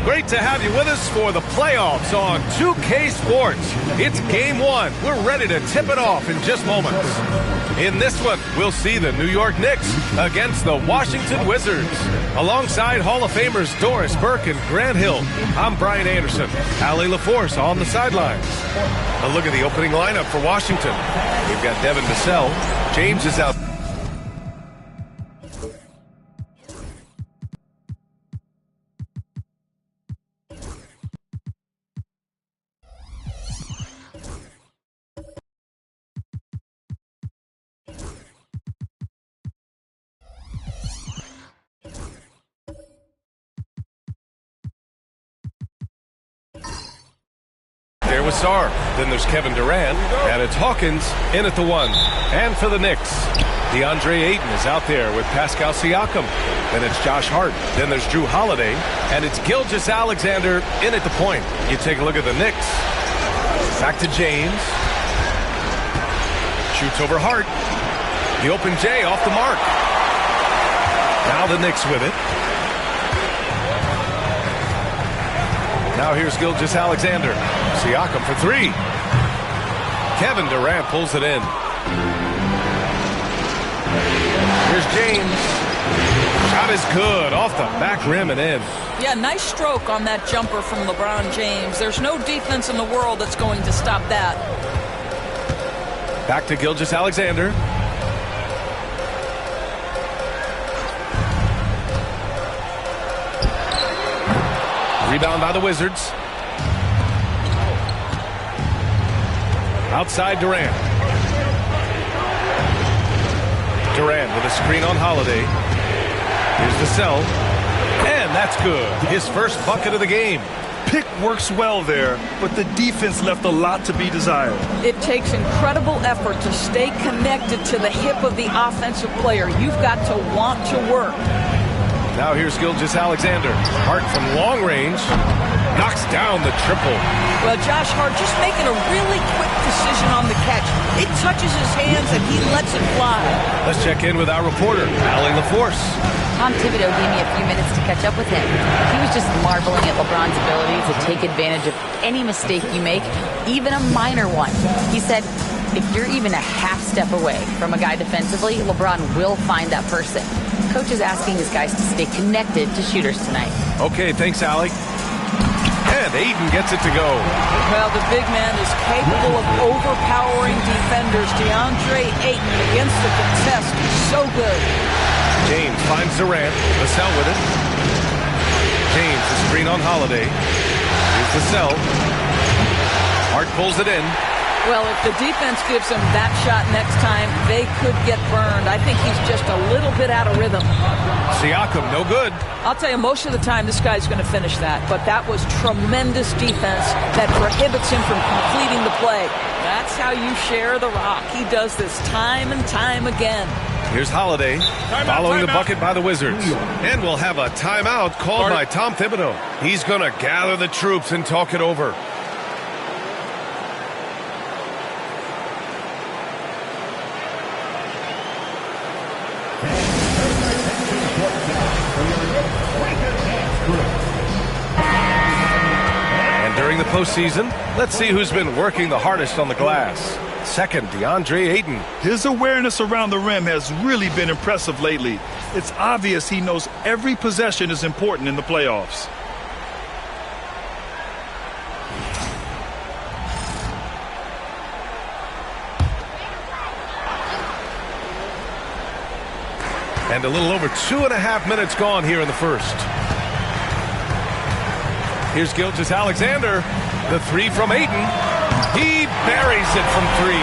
Great to have you with us for the playoffs on 2K Sports. It's game one. We're ready to tip it off in just moments. In this one, we'll see the New York Knicks against the Washington Wizards. Alongside Hall of Famers Doris Burke and Grant Hill, I'm Brian Anderson. Allie LaForce on the sidelines. A look at the opening lineup for Washington. We've got Devin Vassell. James is out. There was Sarr. Then there's Kevin Durant. And it's Hawkins in at the 1. And for the Knicks, DeAndre Ayton is out there with Pascal Siakam. Then it's Josh Hart. Then there's Drew Holiday. And it's Gilgeous-Alexander in at the point. You take a look at the Knicks. Back to James. Shoots over Hart. The open J off the mark. Now the Knicks with it. Now here's Gilgeous-Alexander. Siakam for 3. Kevin Durant pulls it in. Here's James. Shot is good. Off the back rim and in. Yeah, nice stroke on that jumper from LeBron James. There's no defense in the world that's going to stop that. Back to Gilgeous-Alexander. Rebound by the Wizards. Outside Durant. Durant with a screen on Holiday. Here's Vassell. And that's good. His first bucket of the game. Pick works well there, but the defense left a lot to be desired. It takes incredible effort to stay connected to the hip of the offensive player. You've got to want to work. Now here's Gilgeous-Alexander. Hart from long range. Knocks down the triple. Well, Josh Hart just making a really quick decision on the catch. It touches his hands and he lets it fly. Let's check in with our reporter, Allie LaForce. Tom Thibodeau gave me a few minutes to catch up with him. He was just marveling at LeBron's ability to take advantage of any mistake you make, even a minor one. He said, if you're even a half step away from a guy defensively, LeBron will find that person. Coach is asking his guys to stay connected to shooters tonight. Okay, thanks, Allie. And Ayton gets it to go. Well, the big man is capable of overpowering defenders. DeAndre Ayton against the contest. So good. James finds Durant. Vassell with it. James, the screen on Holiday. Here's Vassell. Hart pulls it in. Well, if the defense gives him that shot next time, they could get burned. I think he's just a little bit out of rhythm. Siakam, no good. I'll tell you, most of the time this guy's going to finish that. But that was tremendous defense that prohibits him from completing the play. That's how you share the rock. He does this time and time again. Here's Holiday following the bucket by the Wizards. And we'll have a timeout called by Tom Thibodeau. He's going to gather the troops and talk it over. During the postseason, let's see who's been working the hardest on the glass. Second, DeAndre Ayton. His awareness around the rim has really been impressive lately. It's obvious he knows every possession is important in the playoffs. And a little over 2.5 minutes gone here in the first. Here's Gilgeous-Alexander. The 3 from Ayton. He buries it from 3.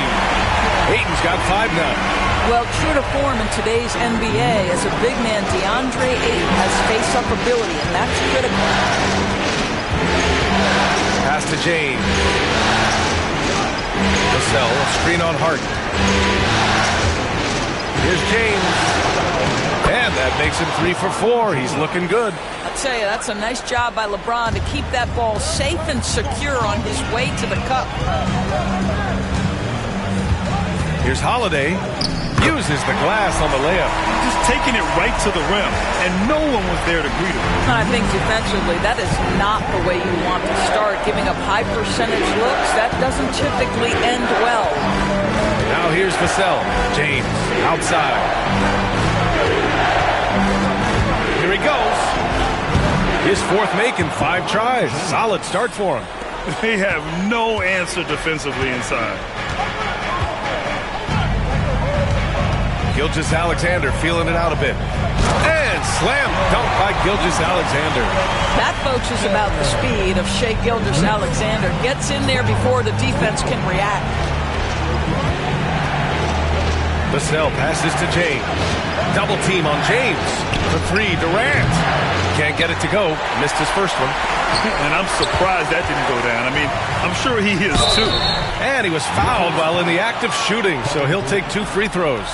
Ayton's got 5 now. Well, true to form in today's NBA, as a big man, DeAndre Ayton has face-up ability, and that's critical. Pass to James. Vassell, a screen on Hart. Here's James. And that makes him 3 for 4. He's looking good. I'll tell you, that's a nice job by LeBron to keep that ball safe and secure on his way to the cup. Here's Holiday. Uses the glass on the layup. His taking it right to the rim, and no one was there to greet him. I think defensively, that is not the way you want to start. Giving up high percentage looks, that doesn't typically end well. Now here's Vassell. James, outside. Here he goes. His fourth make in 5 tries. Solid start for him. They have no answer defensively inside. Gilgeous-Alexander feeling it out a bit. And slam dunk by Gilgeous-Alexander. That, folks, is about the speed of Shai Gilgeous-Alexander. Gets in there before the defense can react. Vassell passes to James. Double team on James. For 3, Durant. Can't get it to go. Missed his first one. And I'm surprised that didn't go down. I mean, I'm sure he is too. And he was fouled while in the act of shooting, so he'll take 2 free throws.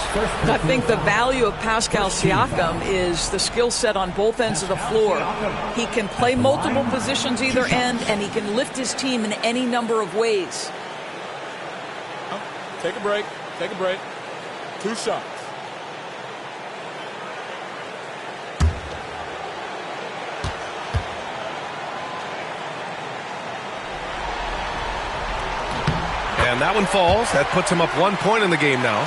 I think the value of Pascal Siakam is the skill set on both ends of the floor. He can play multiple positions either end, and he can lift his team in any number of ways. Take a break. Take a break. 2 shots. And that one falls. That puts him up 1 point in the game now.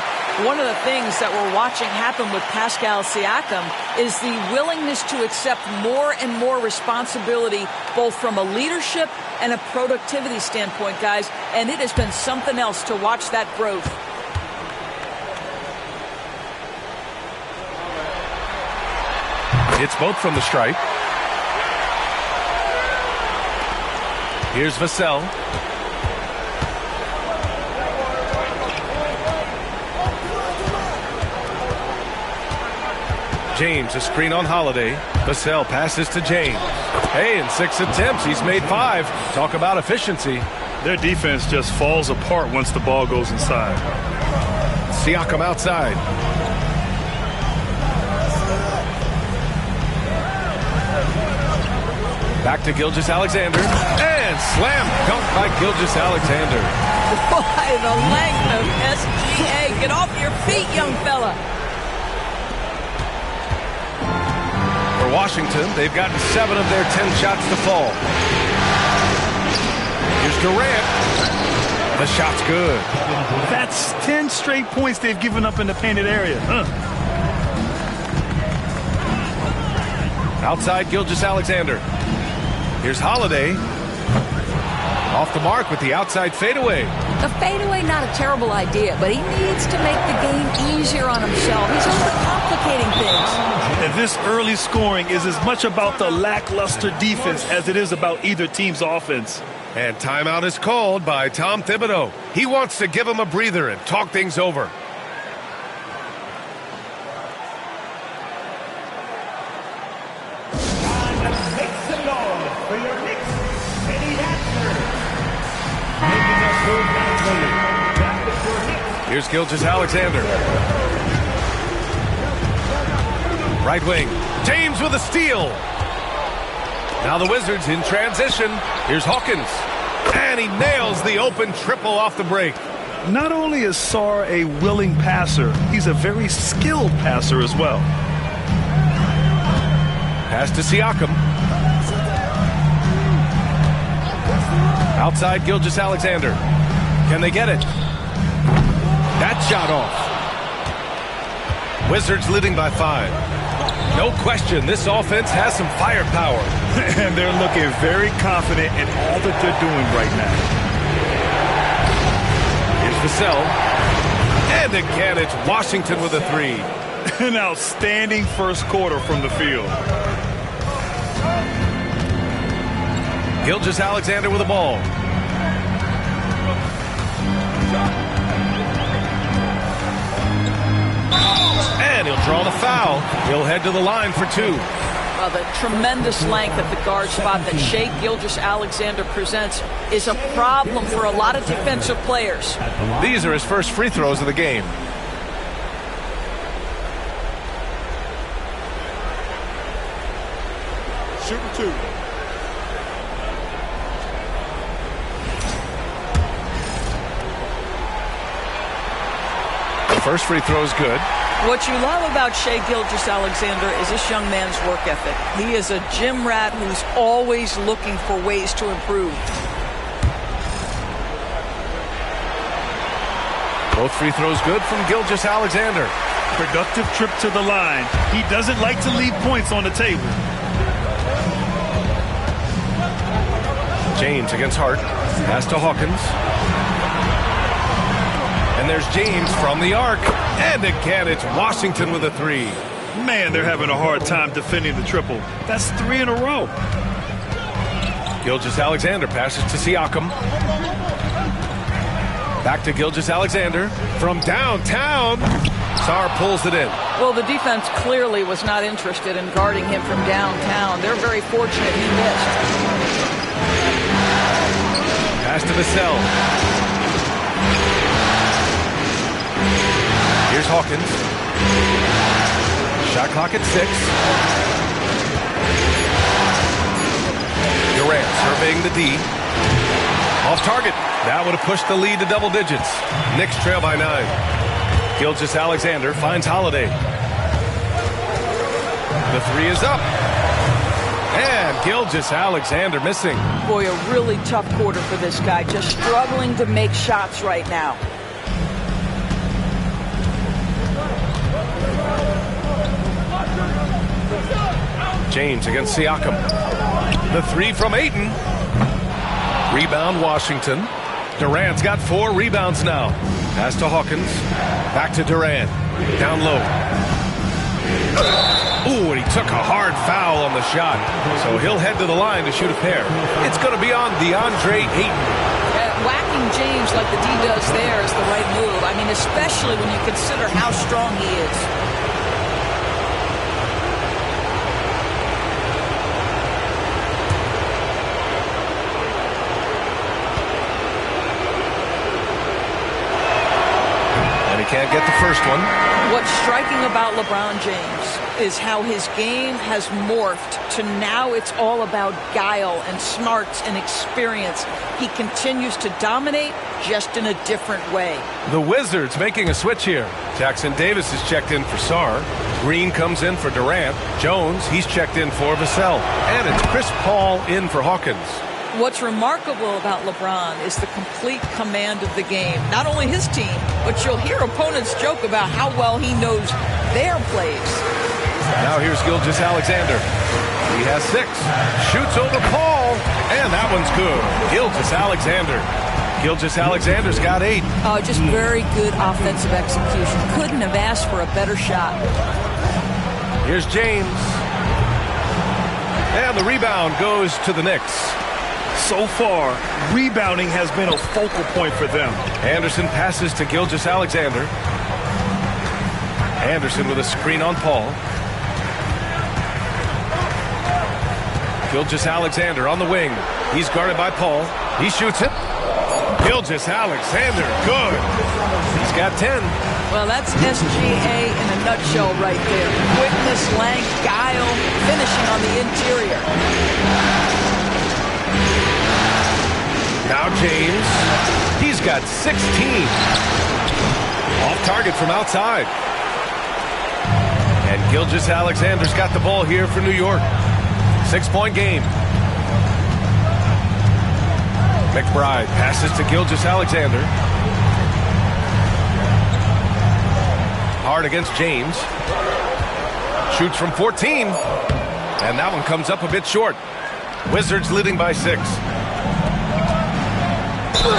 One of the things that we're watching happen with Pascal Siakam is the willingness to accept more and more responsibility, both from a leadership and a productivity standpoint, guys. And it has been something else to watch that growth. It's both from the stripe. Here's Vassell. James, a screen on Holiday. Vassell passes to James. Hey, in 6 attempts, he's made 5. Talk about efficiency. Their defense just falls apart once the ball goes inside. Siakam outside. Back to Gilgeous-Alexander. And slam dunk by Gilgeous-Alexander. Boy, the length of SGA. Get off your feet, young fella. For Washington, they've gotten 7 of their 10 shots to fall. Here's Durant. The shot's good. That's 10 straight points they've given up in the painted area. Outside Gilgeous-Alexander. Here's Holiday. Off the mark with the outside fadeaway. The fadeaway, not a terrible idea, but he needs to make the game easier on himself. He's overcomplicating things. And this early scoring is as much about the lackluster defense as it is about either team's offense. And timeout is called by Tom Thibodeau. He wants to give him a breather and talk things over. Here's Gilgeous-Alexander. Right wing. James with a steal. Now the Wizards in transition. Here's Hawkins. And he nails the open triple off the break. Not only is Sarr a willing passer, he's a very skilled passer as well. Pass to Siakam. Outside Gilgeous-Alexander. Can they get it? That shot off. Wizards leading by 5. No question, this offense has some firepower. And they're looking very confident in all that they're doing right now. Here's Vassell. And again, it's Washington with a 3. An outstanding first quarter from the field. Gilgeous-Alexander with the ball. And he'll draw the foul. He'll head to the line for 2. Well, the tremendous length at the guard spot that Shai Gilgeous-Alexander presents is a problem for a lot of defensive players. These are his first free throws of the game. Shooting 2. First free throw is good. What you love about Shai Gilgeous-Alexander is this young man's work ethic. He is a gym rat who's always looking for ways to improve. Both free throws good from Gilgeous-Alexander. Productive trip to the line. He doesn't like to leave points on the table. James against Hart. Pass to Hawkins. And there's James from the arc. And again, it's Washington with a three. Man, they're having a hard time defending the triple. That's 3 in a row. Gilgeous-Alexander passes to Siakam. Back to Gilgeous-Alexander from downtown. Sarr pulls it in. Well, the defense clearly was not interested in guarding him from downtown. They're very fortunate he missed. Pass to Vassell. Here's Hawkins. Shot clock at 6. Durant surveying the D. Off target. That would have pushed the lead to double digits. Knicks trail by 9. Gilgeous-Alexander finds Holiday. The three is up. And Gilgeous-Alexander missing. Boy, a really tough quarter for this guy. Just struggling to make shots right now. James against Siakam. The three from Ayton. Rebound Washington. Durant's got 4 rebounds now. Pass to Hawkins. Back to Durant. Down low. Ooh, and he took a hard foul on the shot. So he'll head to the line to shoot a pair. It's going to be on DeAndre Ayton. Whacking James like the D does there is the right move. I mean, especially when you consider how strong he is. Can't get the first one. What's striking about LeBron James is how his game has morphed to now it's all about guile and smarts and experience. He continues to dominate just in a different way. The Wizards making a switch here. Jackson Davis is checked in for Sarr. Green comes in for Durant. Jones, he's checked in for Vassell. And it's Chris Paul in for Hawkins. What's remarkable about LeBron is the complete command of the game. Not only his team, but you'll hear opponents joke about how well he knows their plays. Now here's Gilgeous-Alexander. He has 6. Shoots over Paul. And that one's good. Gilgeous-Alexander. Gilgeous-Alexander's got 8. Oh, just very good offensive execution. Couldn't have asked for a better shot. Here's James. And the rebound goes to the Knicks. So far, rebounding has been a focal point for them. Anderson passes to Gilgeous-Alexander. Anderson with a screen on Paul. Gilgeous-Alexander on the wing. He's guarded by Paul. He shoots it. Gilgeous-Alexander, good. He's got 10. Well, that's SGA in a nutshell right there. Quickness, length, guile, finishing on the interior. Now James, he's got 16. Off target from outside. And Gilgeous-Alexander's got the ball here for New York. 6-point game. McBride passes to Gilgeous-Alexander. Hard against James. Shoots from 14. And that one comes up a bit short. Wizards leading by 6. The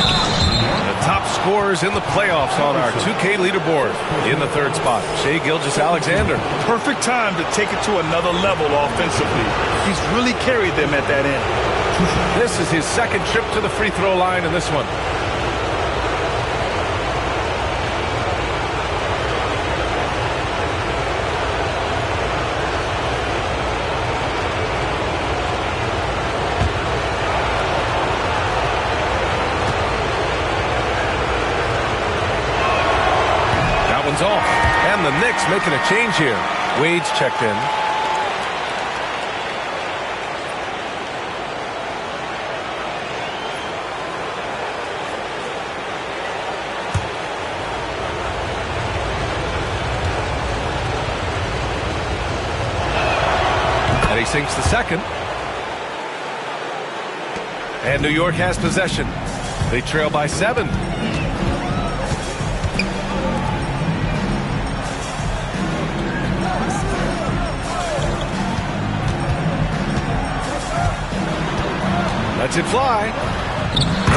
top scorers in the playoffs on our 2K leaderboard. In the 3rd spot, Shai Gilgeous-Alexander. Perfect time to take it to another level offensively. He's really carried them at that end. This is his 2nd trip to the free throw line in this one. Off. And the Knicks making a change here. Wade's checked in. sinks the second. And New York has possession. They trail by 7. Lets it fly.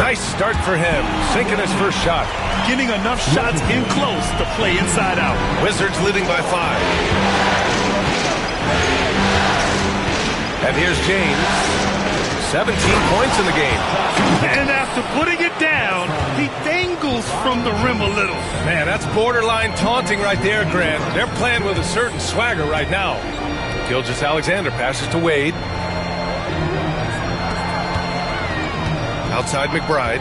Nice start for him. Sinking his first shot. Getting enough shots in close to play inside out. Wizards leading by 5. And here's James. 17 points in the game. And after putting it down, he dangles from the rim a little. Man, that's borderline taunting right there, Grant. They're playing with a certain swagger right now. Gilgeous-Alexander passes to Wade. Outside McBride.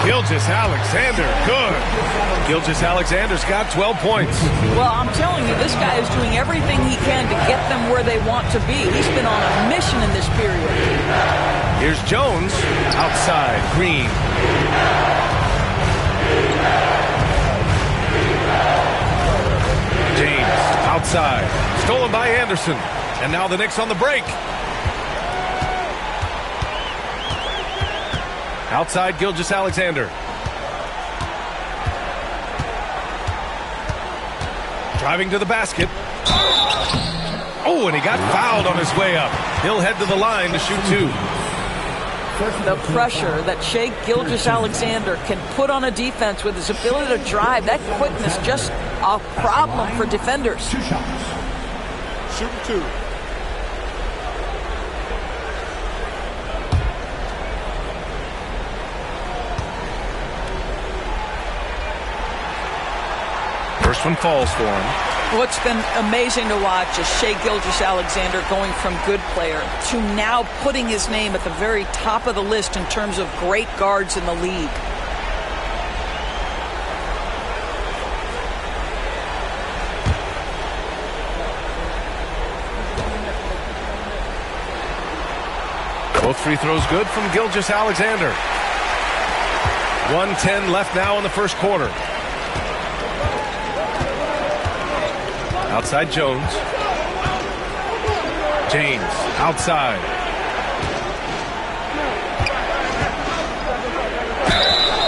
Gilgeous-Alexander, good. Gilgeous-Alexander's got 12 points. Well, I'm telling you, this guy is doing everything he can to get them where they want to be. He's been on a mission in this period. Here's Jones. Outside, Green. James, outside. Stolen by Anderson. And now the Knicks on the break. Outside Gilgeous-Alexander. Driving to the basket. Oh, and he got fouled on his way up. He'll head to the line to shoot 2. The pressure that Shai Gilgeous-Alexander can put on a defense with his ability to drive, that quickness, just a problem for defenders. 2 shots. Shooting 2. First one falls for him. What's been amazing to watch is Shai Gilgeous-Alexander going from good player to now putting his name at the very top of the list in terms of great guards in the league. Both free throws good from Gilgeous-Alexander. 1:10 left now in the first quarter. Outside Jones. James, outside.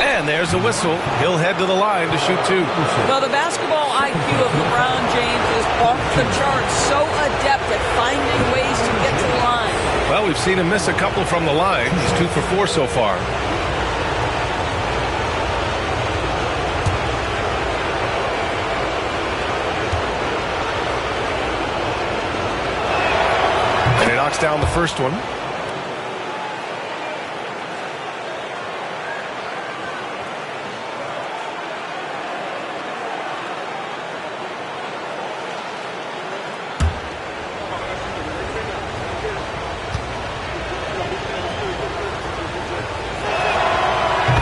And there's a whistle. He'll head to the line to shoot 2. Well, the basketball IQ of LeBron James is off the charts. So adept at finding ways to get to the line. Well, we've seen him miss a couple from the line. He's 2 for 4 so far. Knocks down the first one.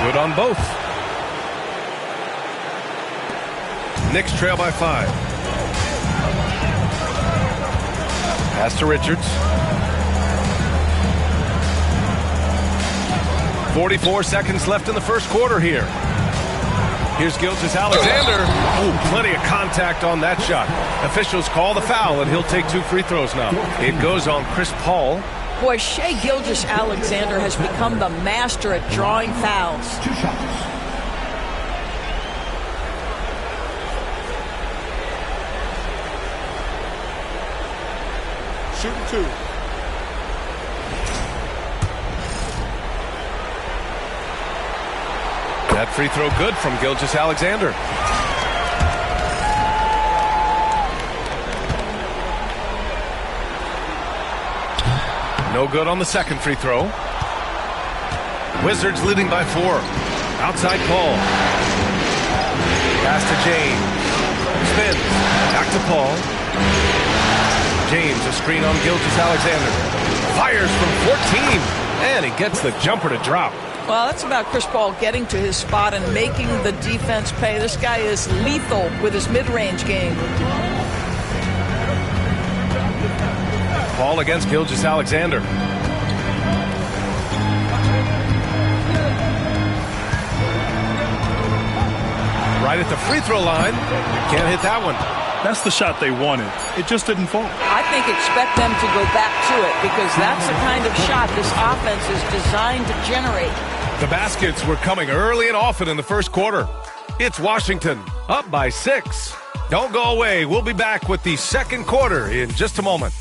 Good on both. Knicks trail by 5. Pass to Richards. 44 seconds left in the first quarter here. Here's Gilgeous-Alexander. Ooh, plenty of contact on that shot. Officials call the foul, and he'll take 2 free throws now. It goes on Chris Paul. Boy, Shai Gilgeous-Alexander has become the master at drawing fouls. 2 shots. Shooting 2. That free throw good from Gilgeous-Alexander. No good on the second free throw. Wizards leading by 4. Outside Paul. Pass to James. Spins. Back to Paul. James, a screen on Gilgeous-Alexander. Fires from 14. And he gets the jumper to drop. Well, that's about Chris Paul getting to his spot and making the defense pay. This guy is lethal with his mid-range game. Paul against Gilgeous-Alexander. Right at the free throw line. Can't hit that one. That's the shot they wanted. it just didn't fall. I think expect them to go back to it because that's the kind of shot this offense is designed to generate. The baskets were coming early and often in the first quarter. It's Washington up by 6. Don't go away. We'll be back with the second quarter in just a moment.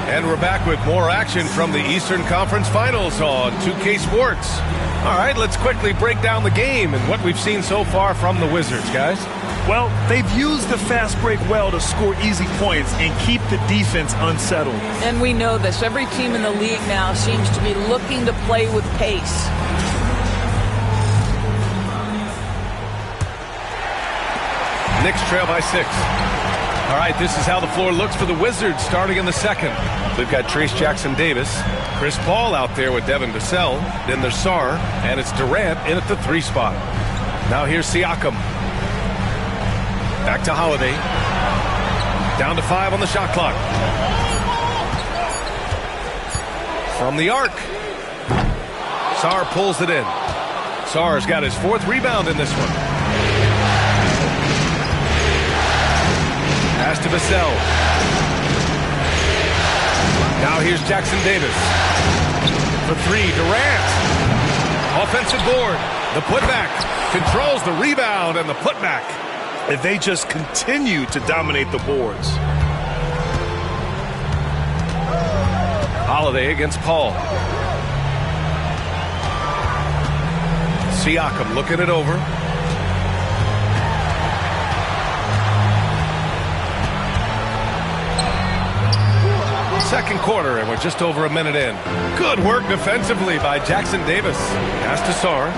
And we're back with more action from the Eastern Conference Finals on 2K Sports. All right, let's quickly break down the game and what we've seen so far from the Wizards, guys. Well, they've used the fast break well to score easy points and keep the defense unsettled. And we know this. Every team in the league now seems to be looking to play with pace. Knicks trail by 6. All right, this is how the floor looks for the Wizards starting in the second. We've got Trace Jackson-Davis, Chris Paul out there with Devin Vassell, then there's Sarr, and it's Durant in at the 3 spot. Now here's Siakam. Back to Holiday. Down to 5 on the shot clock. From the arc. Sarr pulls it in. Sarr's got his 4th rebound in this one. Pass to Vassell. Now here's Jackson-Davis. For 3, Durant. Offensive board. The putback. Controls the rebound and the putback. If they just continue to dominate the boards. Holiday against Paul. Siakam looking it over. Second quarter, and we're just over a minute in. Good work defensively by Jackson-Davis. Pass to Sarr.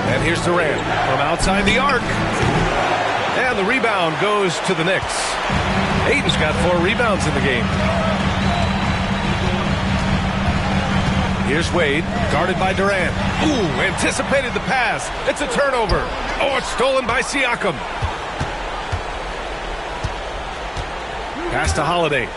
And here's Durant from outside the arc. And the rebound goes to the Knicks. Ayton's got 4 rebounds in the game. Here's Wade, guarded by Durant. Ooh, anticipated the pass. It's a turnover. Oh, it's stolen by Siakam. Pass to Holiday.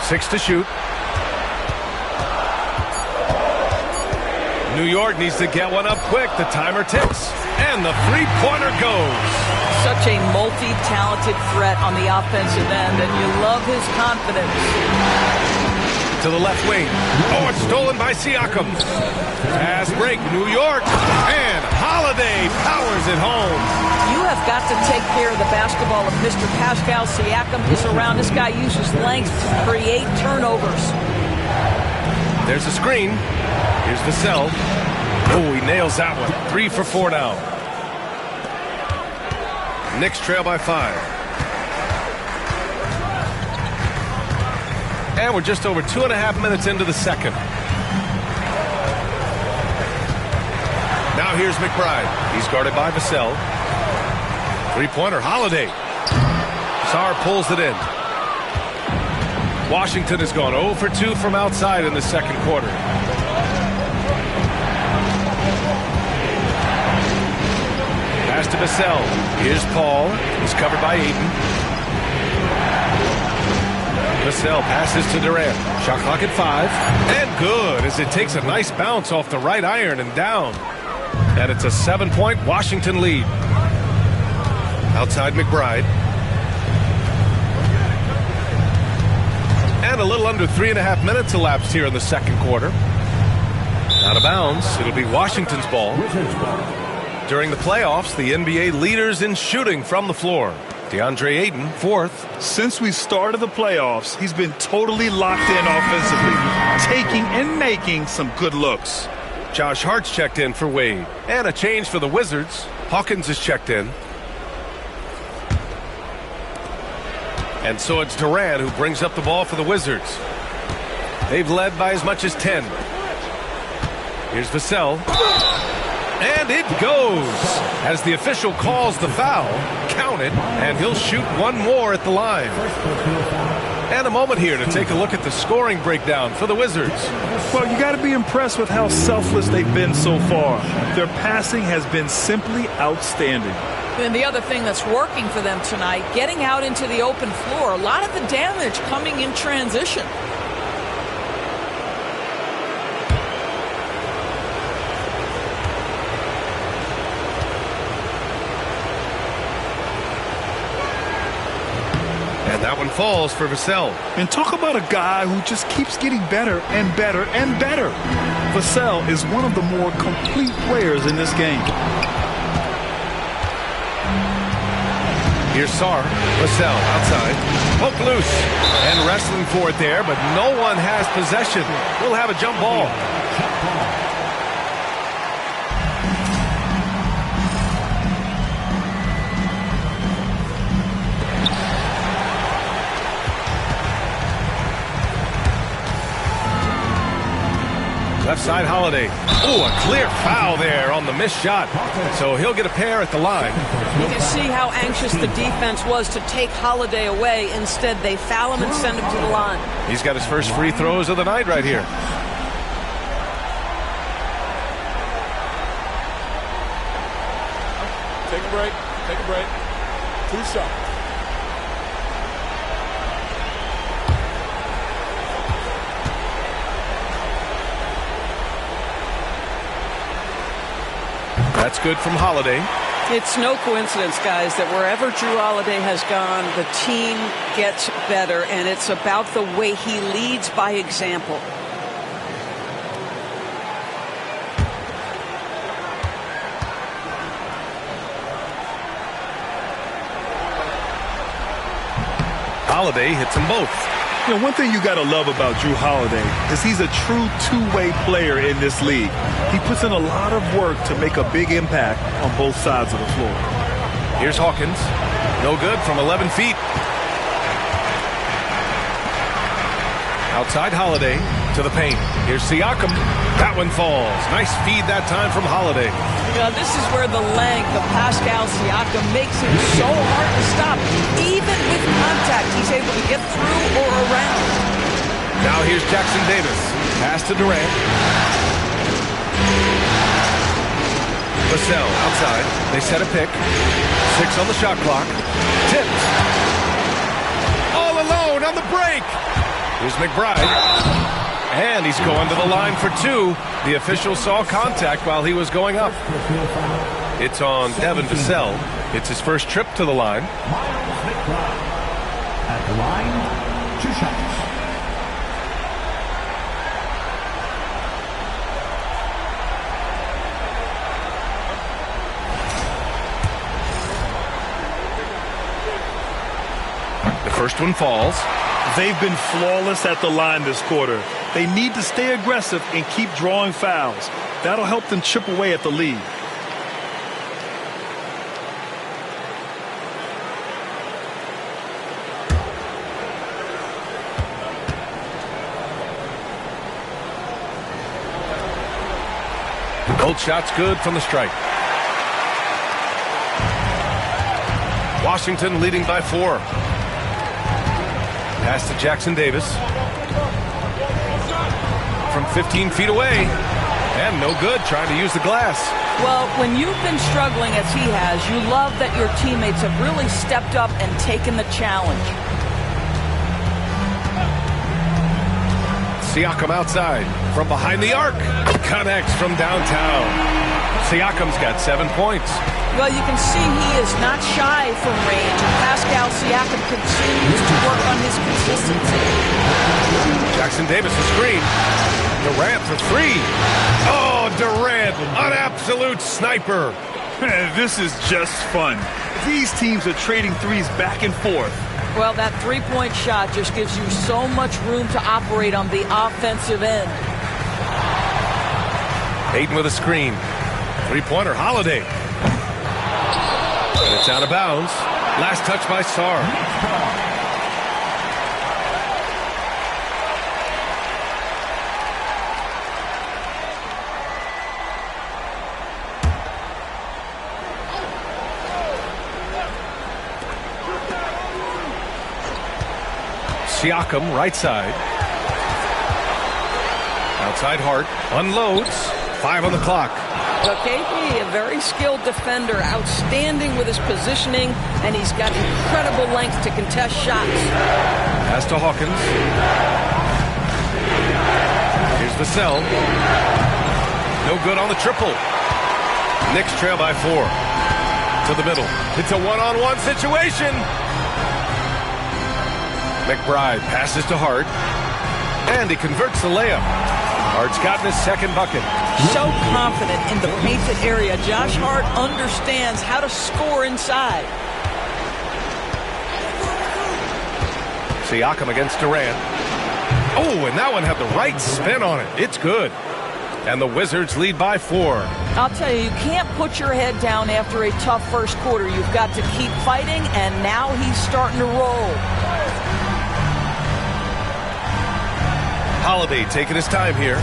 Six to shoot. New York needs to get one up quick. The timer ticks. And the three-pointer goes. Such a multi-talented threat on the offensive end, and you love his confidence. To the left wing. Oh, it's stolen by Siakam. Pass break, New York. And Holiday powers it home. You have got to take care of the basketball if Mr. Pascal Siakam is around. This guy uses length to create turnovers. There's a screen. Here's Vassell. Oh, he nails that one. 3 for 4 now. Knicks trail by 5. And we're just over 2.5 minutes into the second. Now here's McBride. He's guarded by Vassell. Three-pointer, Holiday. Sarr pulls it in. Washington has gone 0 for 2 from outside in the second quarter. Pass to Vassell. Here's Paul. He's covered by Ayton. Vassell passes to Durant. Shot clock at 5. And good as it takes a nice bounce off the right iron and down. And it's a 7-point Washington lead. Outside McBride. And a little under 3.5 minutes elapsed here in the second quarter. Out of bounds. It'll be Washington's ball. During the playoffs, the NBA leaders in shooting from the floor. DeAndre Ayton, 4th. Since we started the playoffs, he's been totally locked in offensively, taking and making some good looks. Josh Hart's checked in for Wade. And a change for the Wizards. Hawkins is checked in. And so it's Durant who brings up the ball for the Wizards. They've led by as much as 10. Here's Vassell. And it goes. As the official calls the foul, count it, and he'll shoot one more at the line. And a moment here to take a look at the scoring breakdown for the Wizards. Well, you got to be impressed with how selfless they've been so far. Their passing has been simply outstanding. And the other thing that's working for them tonight, getting out into the open floor. A lot of the damage coming in transition. And that one falls for Vassell. And talk about a guy who just keeps getting better and better and better. Vassell is one of the more complete players in this game. Here's Sarr. Vassell outside. Poke loose. And wrestling for it there, but no one has possession. We'll have a jump ball. Left side, Holiday. Ooh, a clear foul there on the missed shot. So he'll get a pair at the line. You can see how anxious the defense was to take Holiday away. Instead, they foul him and send him to the line. He's got his first free throws of the night right here. Take a break. Take a break. 2 shots. That's good from Holiday. It's no coincidence, guys, that wherever Drew Holiday has gone, the team gets better, and it's about the way he leads by example. Holiday hits them both. You know, one thing you got to love about Drew Holiday is he's a true two-way player in this league. He puts in a lot of work to make a big impact on both sides of the floor. Here's Hawkins. No good from 11 feet. Outside Holiday to the paint. Here's Siakam. That one falls. Nice feed that time from Holiday. Now, this is where the length of Pascal Siakam makes him so hard to stop. Even with contact, he's able to get through or around. Now here's Jackson Davis. Pass to Durant. Vassell outside. They set a pick. 6 on the shot clock. Tipped. All alone on the break. Here's McBride. And he's going to the line for 2. The official saw contact while he was going up. It's on Devin Vassell. It's his first trip to the line. At the line, 2 shots. The first one falls. They've been flawless at the line this quarter. They need to stay aggressive and keep drawing fouls. That'll help them chip away at the lead. Both shots good from the stripe. Washington leading by 4. Pass to Jackson Davis. From 15 feet away. And no good, trying to use the glass. Well, when you've been struggling as he has, you love that your teammates have really stepped up and taken the challenge. Siakam outside. From behind the arc. Connects from downtown. Siakam's got 7 points. Well, you can see he is not shy from range, and Pascal Siakam continues to work on his consistency. Jackson Davis a screen. Durant for 3. Oh, Durant, an absolute sniper. This is just fun. These teams are trading threes back and forth. Well, that three-point shot just gives you so much room to operate on the offensive end. Ayton with a screen. Three-pointer, Holiday. And it's out of bounds. Last touch by Sarr. Siakam, right side. Outside Hart, unloads. 5 on the clock. So KP, a very skilled defender, outstanding with his positioning, and he's got incredible length to contest shots. Pass to Hawkins. Here's Vassell. No good on the triple. Knicks trail by 4. To the middle. It's a one-on-one situation. McBride passes to Hart. And he converts the layup. Hart's gotten his second bucket. So confident in the painted area. Josh Hart understands how to score inside. Siakam against Durant. Oh, and that one had the right spin on it. It's good. And the Wizards lead by 4. I'll tell you, you can't put your head down after a tough first quarter. You've got to keep fighting, and now he's starting to roll. Holiday taking his time here.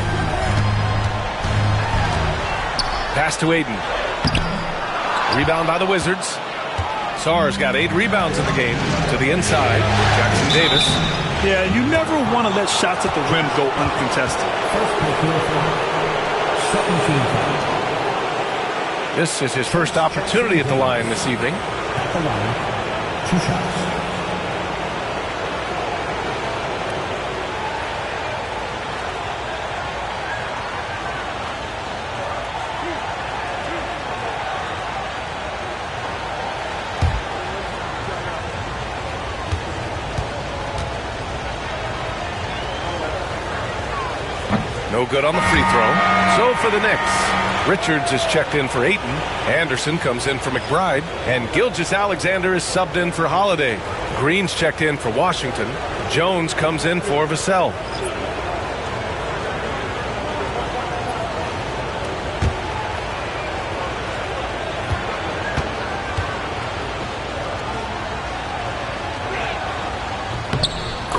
Pass to Aiden. Rebound by the Wizards. Sarr's got 8 rebounds in the game. To the inside. Jackson Davis. Yeah, you never want to let shots at the rim go uncontested. This is his first opportunity at the line this evening. At the line, 2 shots. No good on the free throw. So for the Knicks, Richards is checked in for Ayton. Anderson comes in for McBride. And Gilgeous-Alexander is subbed in for Holiday. Green's checked in for Washington. Jones comes in for Vassell.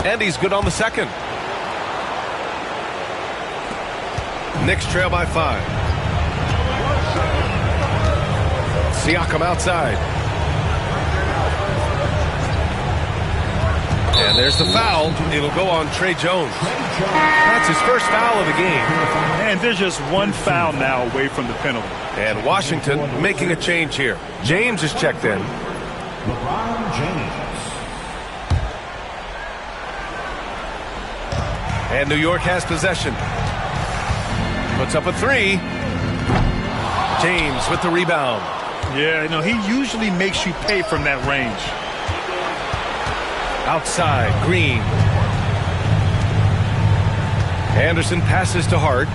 And he's good on the second. Knicks trail by 5. Siakam outside. And there's the foul. It'll go on Trey Jones. That's his first foul of the game. And they're just one foul now away from the penalty. And Washington making a change here. James is checked in. LeBron James. And New York has possession. Puts up a 3. James with the rebound. Yeah, you know, he usually makes you pay from that range. Outside, Green. Anderson passes to Hart.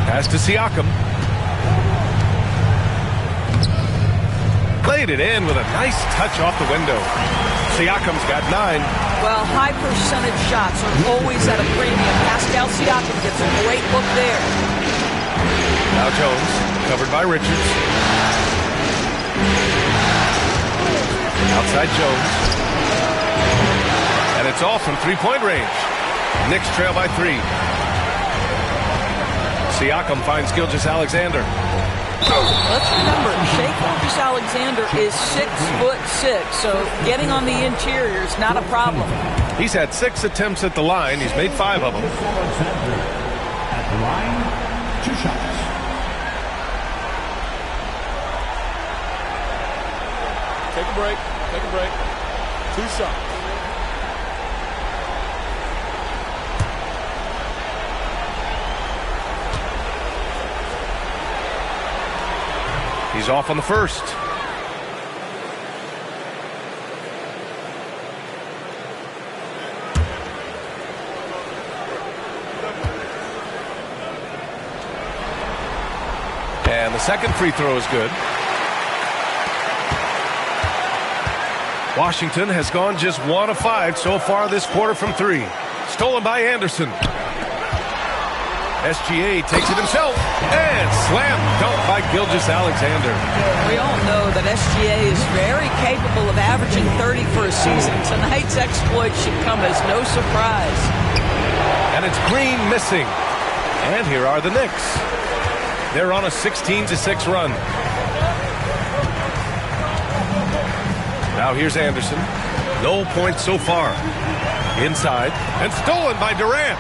Pass to Siakam. Played it in with a nice touch off the window. Siakam's got 9. Well, high percentage shots are always at a premium. Pascal Siakam gets a great look there. Now Jones, covered by Richards. Outside Jones. And it's off from 3-point range. Knicks trail by 3. Siakam finds Gilgeous-Alexander. Let's remember, Shai Gilgeous-Alexander is 6'6", so getting on the interior is not a problem. He's had 6 attempts at the line. He's made 5 of them. At the line, 2 shots. Take a break. Take a break. 2 shots. He's off on the first. And the second free throw is good. Washington has gone just 1 of 5 so far this quarter from 3. Stolen by Anderson. SGA takes it himself and slam dunk by Gilgeous-Alexander. We all know that SGA is very capable of averaging 30 for a season. Tonight's exploit should come as no surprise. And it's Green missing. And here are the Knicks. They're on a 16-6 run. Now here's Anderson. No points so far. Inside. And stolen by Durant.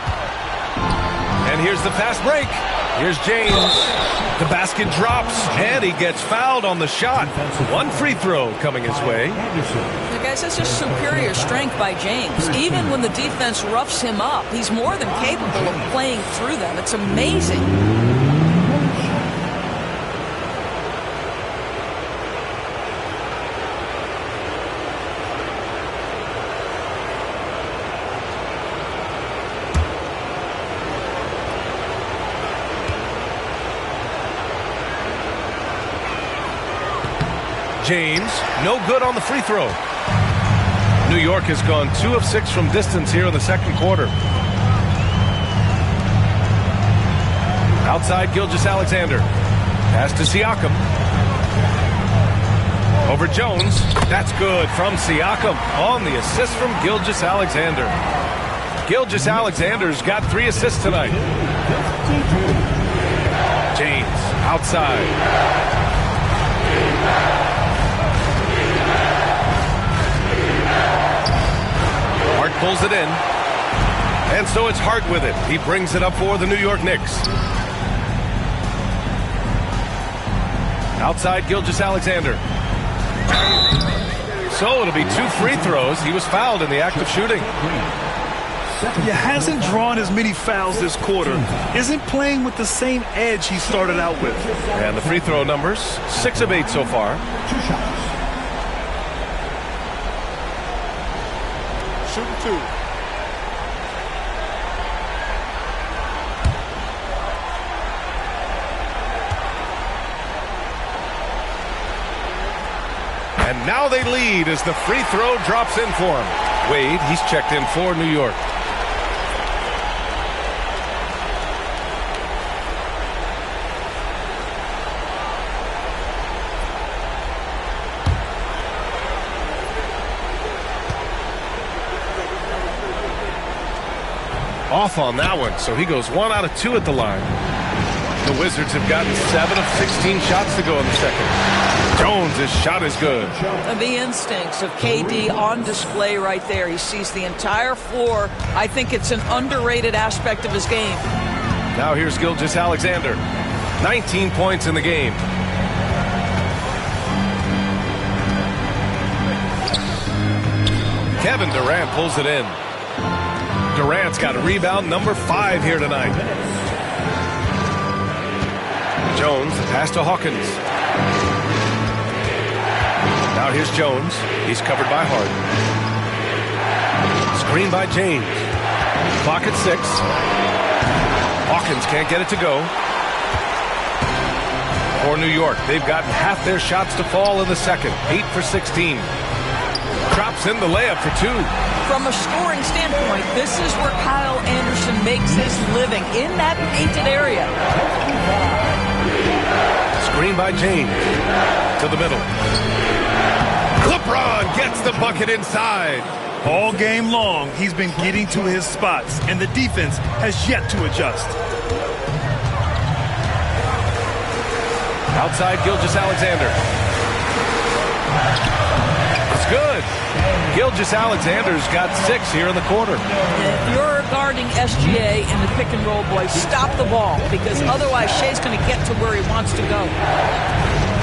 And here's the fast break. Here's James. The basket drops, and he gets fouled on the shot. One free throw coming his way. Guys, that's just superior strength by James. Even when the defense roughs him up, he's more than capable of playing through them. It's amazing. James, no good on the free throw. New York has gone 2 of 6 from distance here in the second quarter. Outside, Gilgeous-Alexander. Pass to Siakam. Over Jones. That's good from Siakam on the assist from Gilgeous-Alexander. Gilgeous-Alexander's got 3 assists tonight. James, outside. Pulls it in. And so it's Hart with it. He brings it up for the New York Knicks. Outside, Gilgeous-Alexander. So it'll be 2 free throws. He was fouled in the act of shooting. He hasn't drawn as many fouls this quarter. Isn't playing with the same edge he started out with. And the free throw numbers, 6 of 8 so far. 2 shots. Shooting 2. And now they lead as the free throw drops in for him. Wade, he's checked in for New York. Off on that one, so he goes 1 out of 2 at the line. The Wizards have gotten 7 of 16 shots to go in the second. Jones' shot is good. The instincts of KD on display right there. He sees the entire floor. I think it's an underrated aspect of his game. Now here's Gilgeous-Alexander. 19 points in the game. Kevin Durant pulls it in. Durant's got rebound number 5 here tonight. Jones, the pass to Hawkins. Now here's Jones. He's covered by Hart. Screen by James. Clock at 6. Hawkins can't get it to go. For New York, they've gotten half their shots to fall in the second. 8 for 16. Drops in the layup for 2. From a scoring standpoint, this is where Kyle Anderson makes his living, in that painted area. Screen by James. To the middle. LeBron gets the bucket inside. All game long, he's been getting to his spots, and the defense has yet to adjust. Outside, Gilgeous-Alexander. It's good. Gilgeous-Alexander's got 6 here in the quarter. If you're guarding SGA in the pick and roll, boy, stop the ball, because otherwise Shea's going to get to where he wants to go.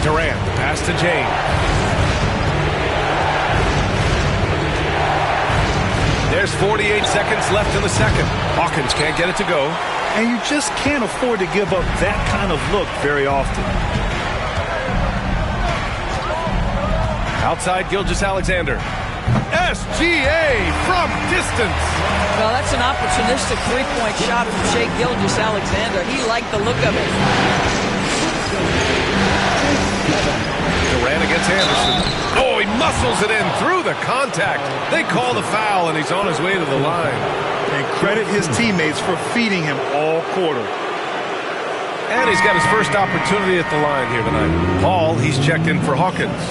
Durant, the pass to James. There's 48 seconds left in the second. Hawkins can't get it to go. And you just can't afford to give up that kind of look very often. Outside, Gilgeous-Alexander. SGA from distance. Well, that's an opportunistic three-point shot from Shai Gilgeous-Alexander. He liked the look of it. Durant against Anderson. Oh, he muscles it in through the contact. They call the foul, and he's on his way to the line. And credit his teammates for feeding him all quarter. And he's got his first opportunity at the line here tonight. Paul, he's checked in for Hawkins.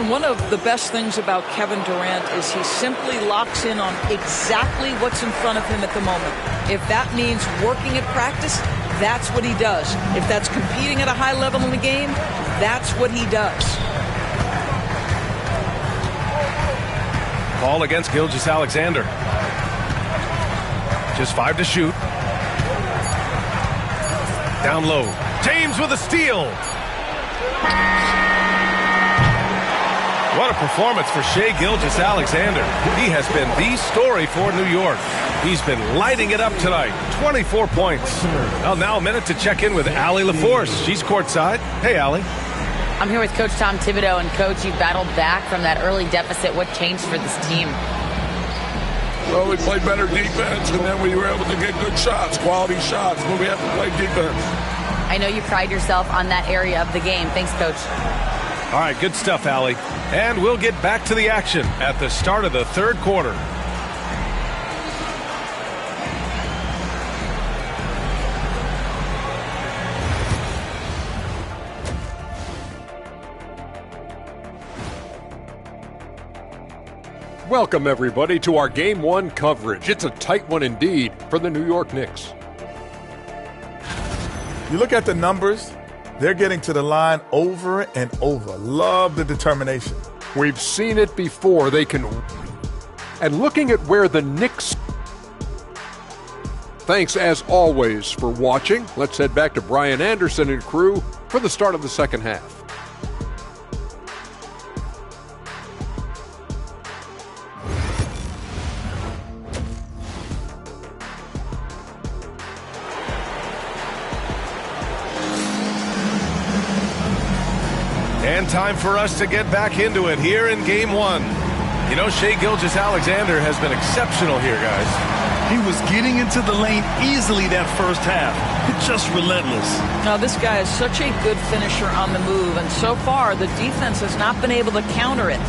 One of the best things about Kevin Durant is he simply locks in on exactly what's in front of him at the moment. If that means working at practice, that's what he does. If that's competing at a high level in the game, that's what he does. Ball against Gilgeous-Alexander. Just 5 to shoot. Down low. James with a steal. What a performance for Shai Gilgeous-Alexander. He has been the story for New York. He's been lighting it up tonight. 24 points. Well, now a minute to check in with Allie LaForce. She's courtside. Hey, Allie. I'm here with Coach Tom Thibodeau. And, Coach, you battled back from that early deficit. What changed for this team? Well, we played better defense, and then we were able to get good shots, quality shots, but we have to play defense. I know you pride yourself on that area of the game. Thanks, Coach. All right, good stuff, Allie. And we'll get back to the action at the start of the third quarter. Welcome, everybody, to our Game 1 coverage. It's a tight one indeed for the New York Knicks. You look at the numbers, they're getting to the line over and over. Love the determination. We've seen it before. They can. And looking at where the Knicks. Thanks, as always, for watching. Let's head back to Brian Anderson and crew for the start of the second half. And time for us to get back into it here in Game 1. You know, Shai Gilgeous-Alexander has been exceptional here, guys. He was getting into the lane easily that first half. It's just relentless. Now, this guy is such a good finisher on the move, and so far the defense has not been able to counter it.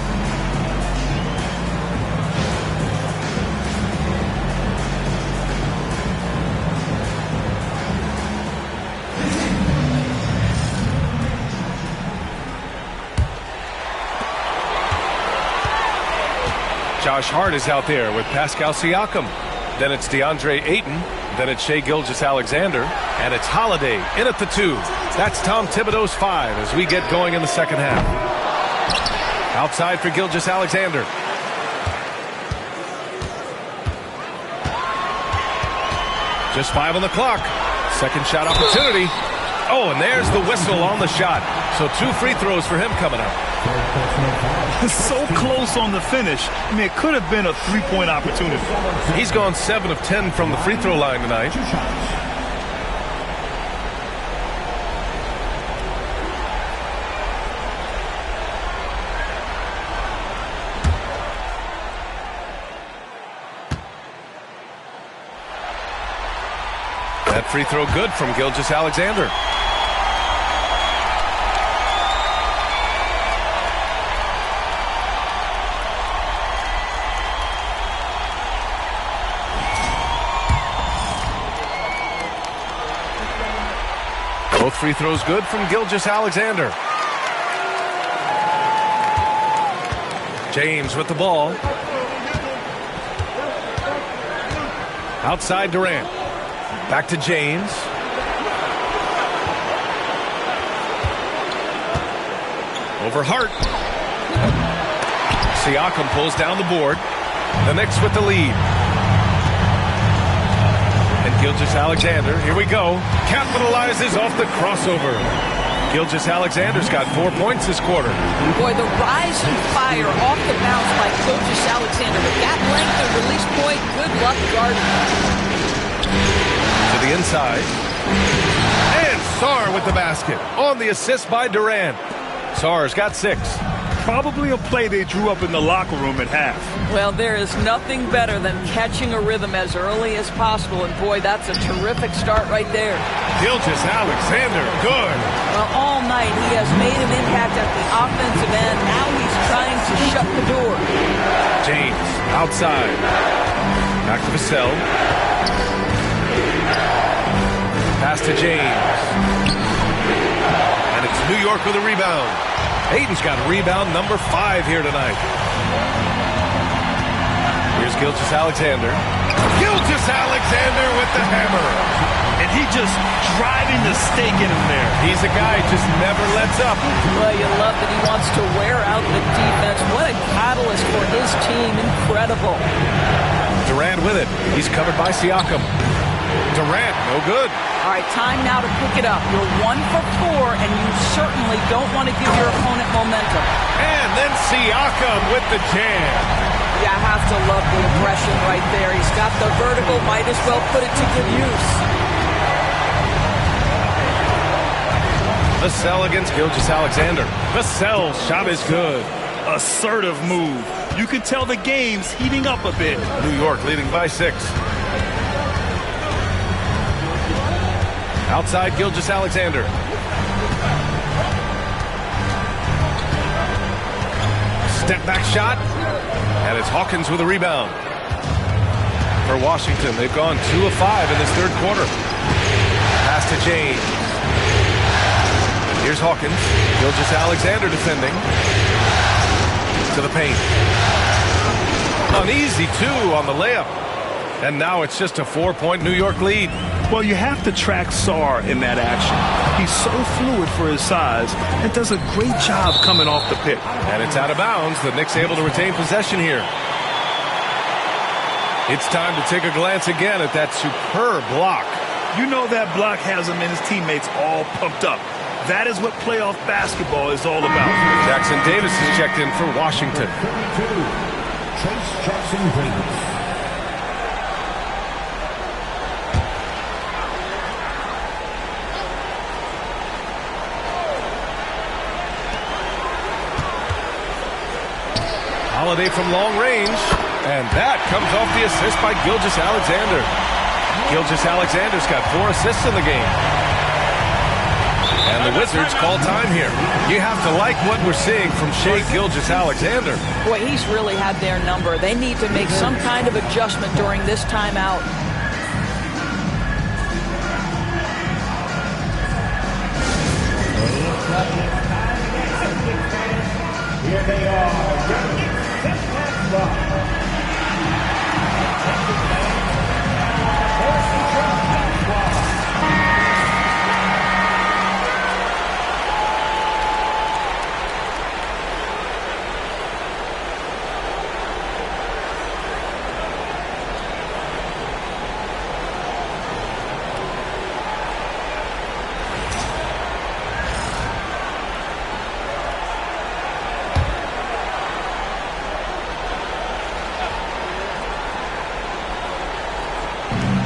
Josh Hart is out there with Pascal Siakam. Then it's DeAndre Ayton. Then it's Shai Gilgeous-Alexander. And it's Holiday in at the 2. That's Tom Thibodeau's 5 as we get going in the second half. Outside for Gilgeous-Alexander. Just 5 on the clock. Second shot opportunity. Oh, and there's the whistle on the shot. So 2 free throws for him coming up. So close on the finish. I mean, it could have been a three-point opportunity. He's gone 7 of 10 from the free throw line tonight. That free throw good from Gilgeous-Alexander. Both free throws good from Gilgeous-Alexander. James with the ball. Outside Durant. Back to James. Over Hart. Siakam pulls down the board. The Knicks with the lead. And Gilgeous-Alexander, here we go, capitalizes off the crossover. Gilgeous-Alexander's got 4 points this quarter. Boy, the rise and fire off the bounce by Gilgeous-Alexander. With that length and release point, good luck guarding. To the inside. And Sarr with the basket on the assist by Durant. Sarr's got 6. Probably a play they drew up in the locker room at half. Well, there is nothing better than catching a rhythm as early as possible, and boy, that's a terrific start right there. Gilgeous-Alexander, good. Well, all night he has made an impact at the offensive end. Now he's trying to shut the door. James, outside. Back to Vassell. Pass to James. And it's New York with a rebound. Ayton's got rebound number 5 here tonight. Here's Gilgeous-Alexander. Gilgeous-Alexander with the hammer. And he just driving the stake in him there. He's a guy who just never lets up. Well, you love that he wants to wear out the defense. What a catalyst for his team. Incredible. Durant with it. He's covered by Siakam. Durant, no good. All right, time now to pick it up. You're 1 for 4, and you certainly don't want to give your opponent momentum. And then Siakam with the jam. You have to love the aggression right there. He's got the vertical, might as well put it to good use. Vassell against Gilgeous-Alexander. Vassell's shot is good. Assertive move. You can tell the game's heating up a bit. New York leading by 6. Outside Gilgeous-Alexander. Step back shot. And it's Hawkins with a rebound. For Washington, they've gone 2 of 5 in this third quarter. Pass to James. Here's Hawkins. Gilgeous-Alexander defending. To the paint. An easy 2 on the layup. And now it's just a 4-point New York lead. Well, you have to track Sarr in that action. He's so fluid for his size and does a great job coming off the pick. And it's out of bounds. The Knicks able to retain possession here. It's time to take a glance again at that superb block. You know that block has him and his teammates all pumped up. That is what playoff basketball is all about. Jackson Davis is checked in for Washington. Jackson Davis. Holiday from long range, and that comes off the assist by Gilgeous-Alexander. Gilgeous-Alexander's got 4 assists in the game. And the Wizards call time here. You have to like what we're seeing from Shai Gilgeous-Alexander. Boy, he's really had their number. They need to make some kind of adjustment during this timeout. Here they are.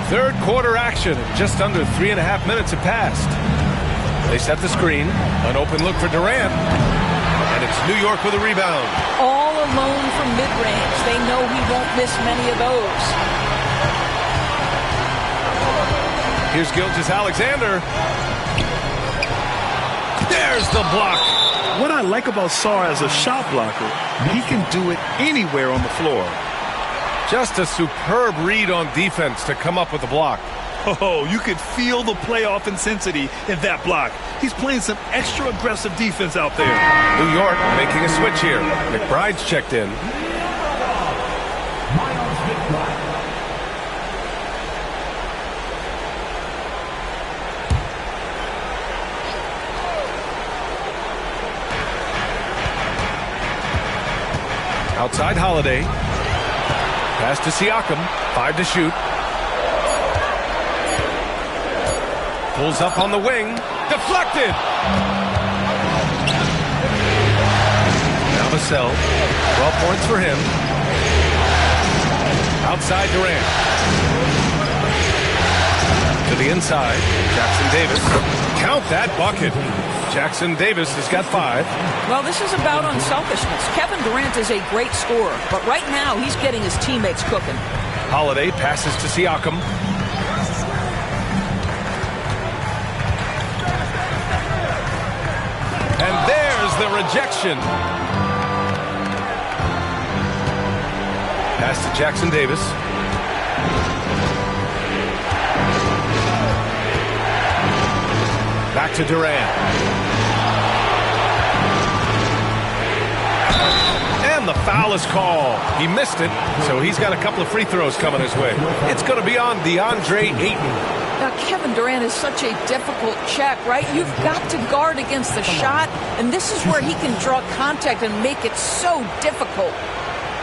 Third quarter action. Just under 3.5 minutes have passed. They set the screen. An open look for Durant. And it's New York with a rebound. All alone from mid-range. They know he won't miss many of those. Here's Gilgeous-Alexander. There's the block. What I like about Sarr as a shot blocker, he can do it anywhere on the floor. Just a superb read on defense to come up with the block. Oh, you could feel the playoff intensity in that block. He's playing some extra aggressive defense out there. New York making a switch here. McBride's checked in. Outside Holiday. Pass to Siakam. 5 to shoot. Pulls up on the wing. Deflected. Now Vassell. 12 points for him. Outside Durant. To the inside. Jackson Davis. Count that bucket. Jackson Davis has got 5. Well, this is about unselfishness. Kevin Durant is a great scorer, but right now he's getting his teammates cooking. Holiday passes to Siakam. And there's the rejection. Pass to Jackson Davis. Back to Durant. And the foul is called. He missed it, so he's got a couple of free throws coming his way. It's going to be on DeAndre Ayton. Now, Kevin Durant is such a difficult check, right? You've got to guard against the shot, and this is where he can draw contact and make it so difficult.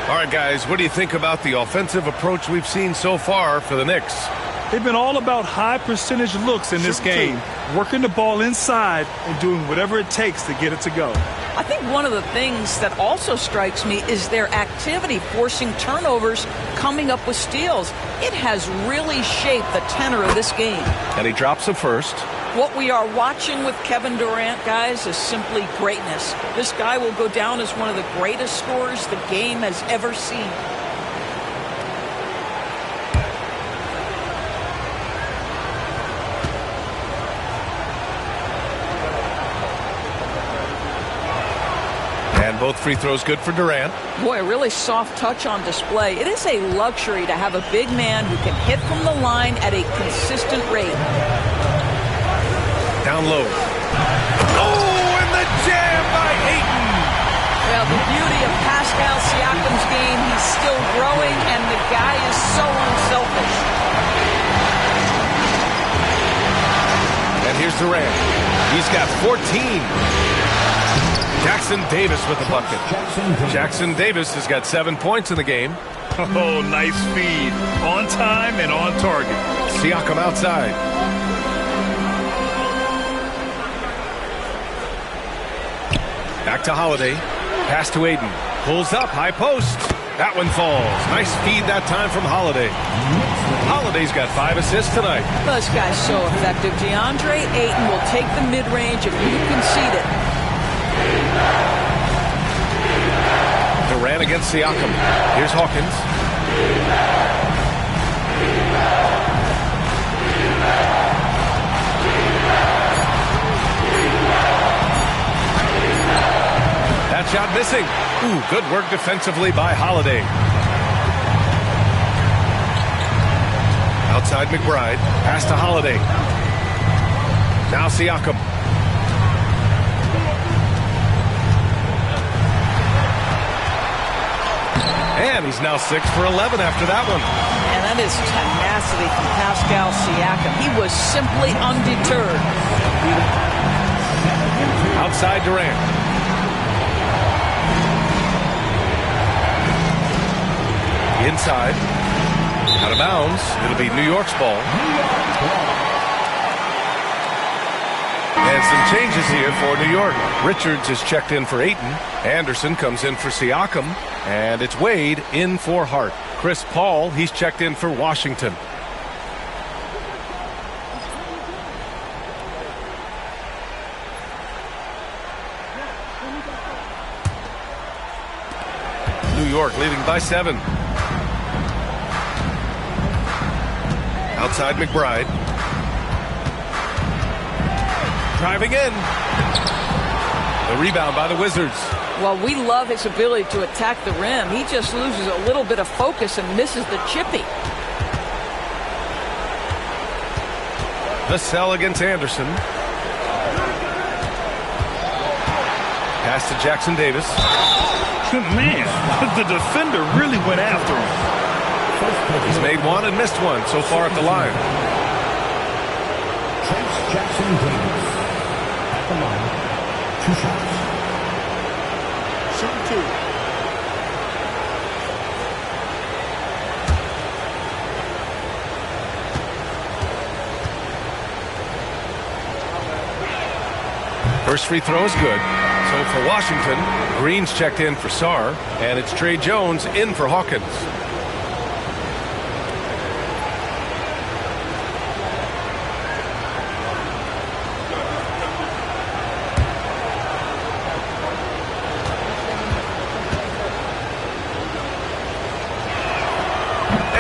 All right, guys, what do you think about the offensive approach we've seen so far for the Knicks? They've been all about high percentage looks in this game, working the ball inside and doing whatever it takes to get it to go. I think one of the things that also strikes me is their activity, forcing turnovers, coming up with steals. It has really shaped the tenor of this game. And he drops a first. What we are watching with Kevin Durant, guys, is simply greatness. This guy will go down as one of the greatest scorers the game has ever seen. And both free throws good for Durant. Boy, a really soft touch on display. It is a luxury to have a big man who can hit from the line at a consistent rate. Down low. Oh, and the jam by Ayton. Well, the beauty of Pascal Siakam's game, he's still growing, and the guy is so unselfish. And here's Durant. He's got 14. Jackson Davis with the bucket. Jackson Davis has got 7 points in the game. Oh, nice feed. On time and on target. Siakam outside. Back to Holiday. Pass to Ayton. Pulls up, high post. That one falls. Nice feed that time from Holiday. Holiday's got 5 assists tonight. This guy's so effective. DeAndre Ayton will take the mid-range if you concede it. Durant against Siakam. Here's Hawkins. That shot missing. Ooh, good work defensively by Holiday. Outside McBride. Pass to Holiday. Now Siakam. And he's now 6 for 11 after that one. And that is tenacity from Pascal Siakam. He was simply undeterred. Outside Durant. Inside. Out of bounds. It'll be New York's ball. And some changes here for New York. Richards is checked in for Ayton. Anderson comes in for Siakam. And it's Wade in for Hart. Chris Paul, he's checked in for Washington. New York leading by 7. Outside McBride. Driving in. The rebound by the Wizards. Well, we love his ability to attack the rim. He just loses a little bit of focus and misses the chippy. Vassell against Anderson. Pass to Jackson Davis. Man, the defender really went after him. He's made one and missed one so far at the line. Jackson Davis at the line. 2 shots. Shooting 2. First free throw is good. So for Washington, Green's checked in for Sarr, and it's Trey Jones in for Hawkins.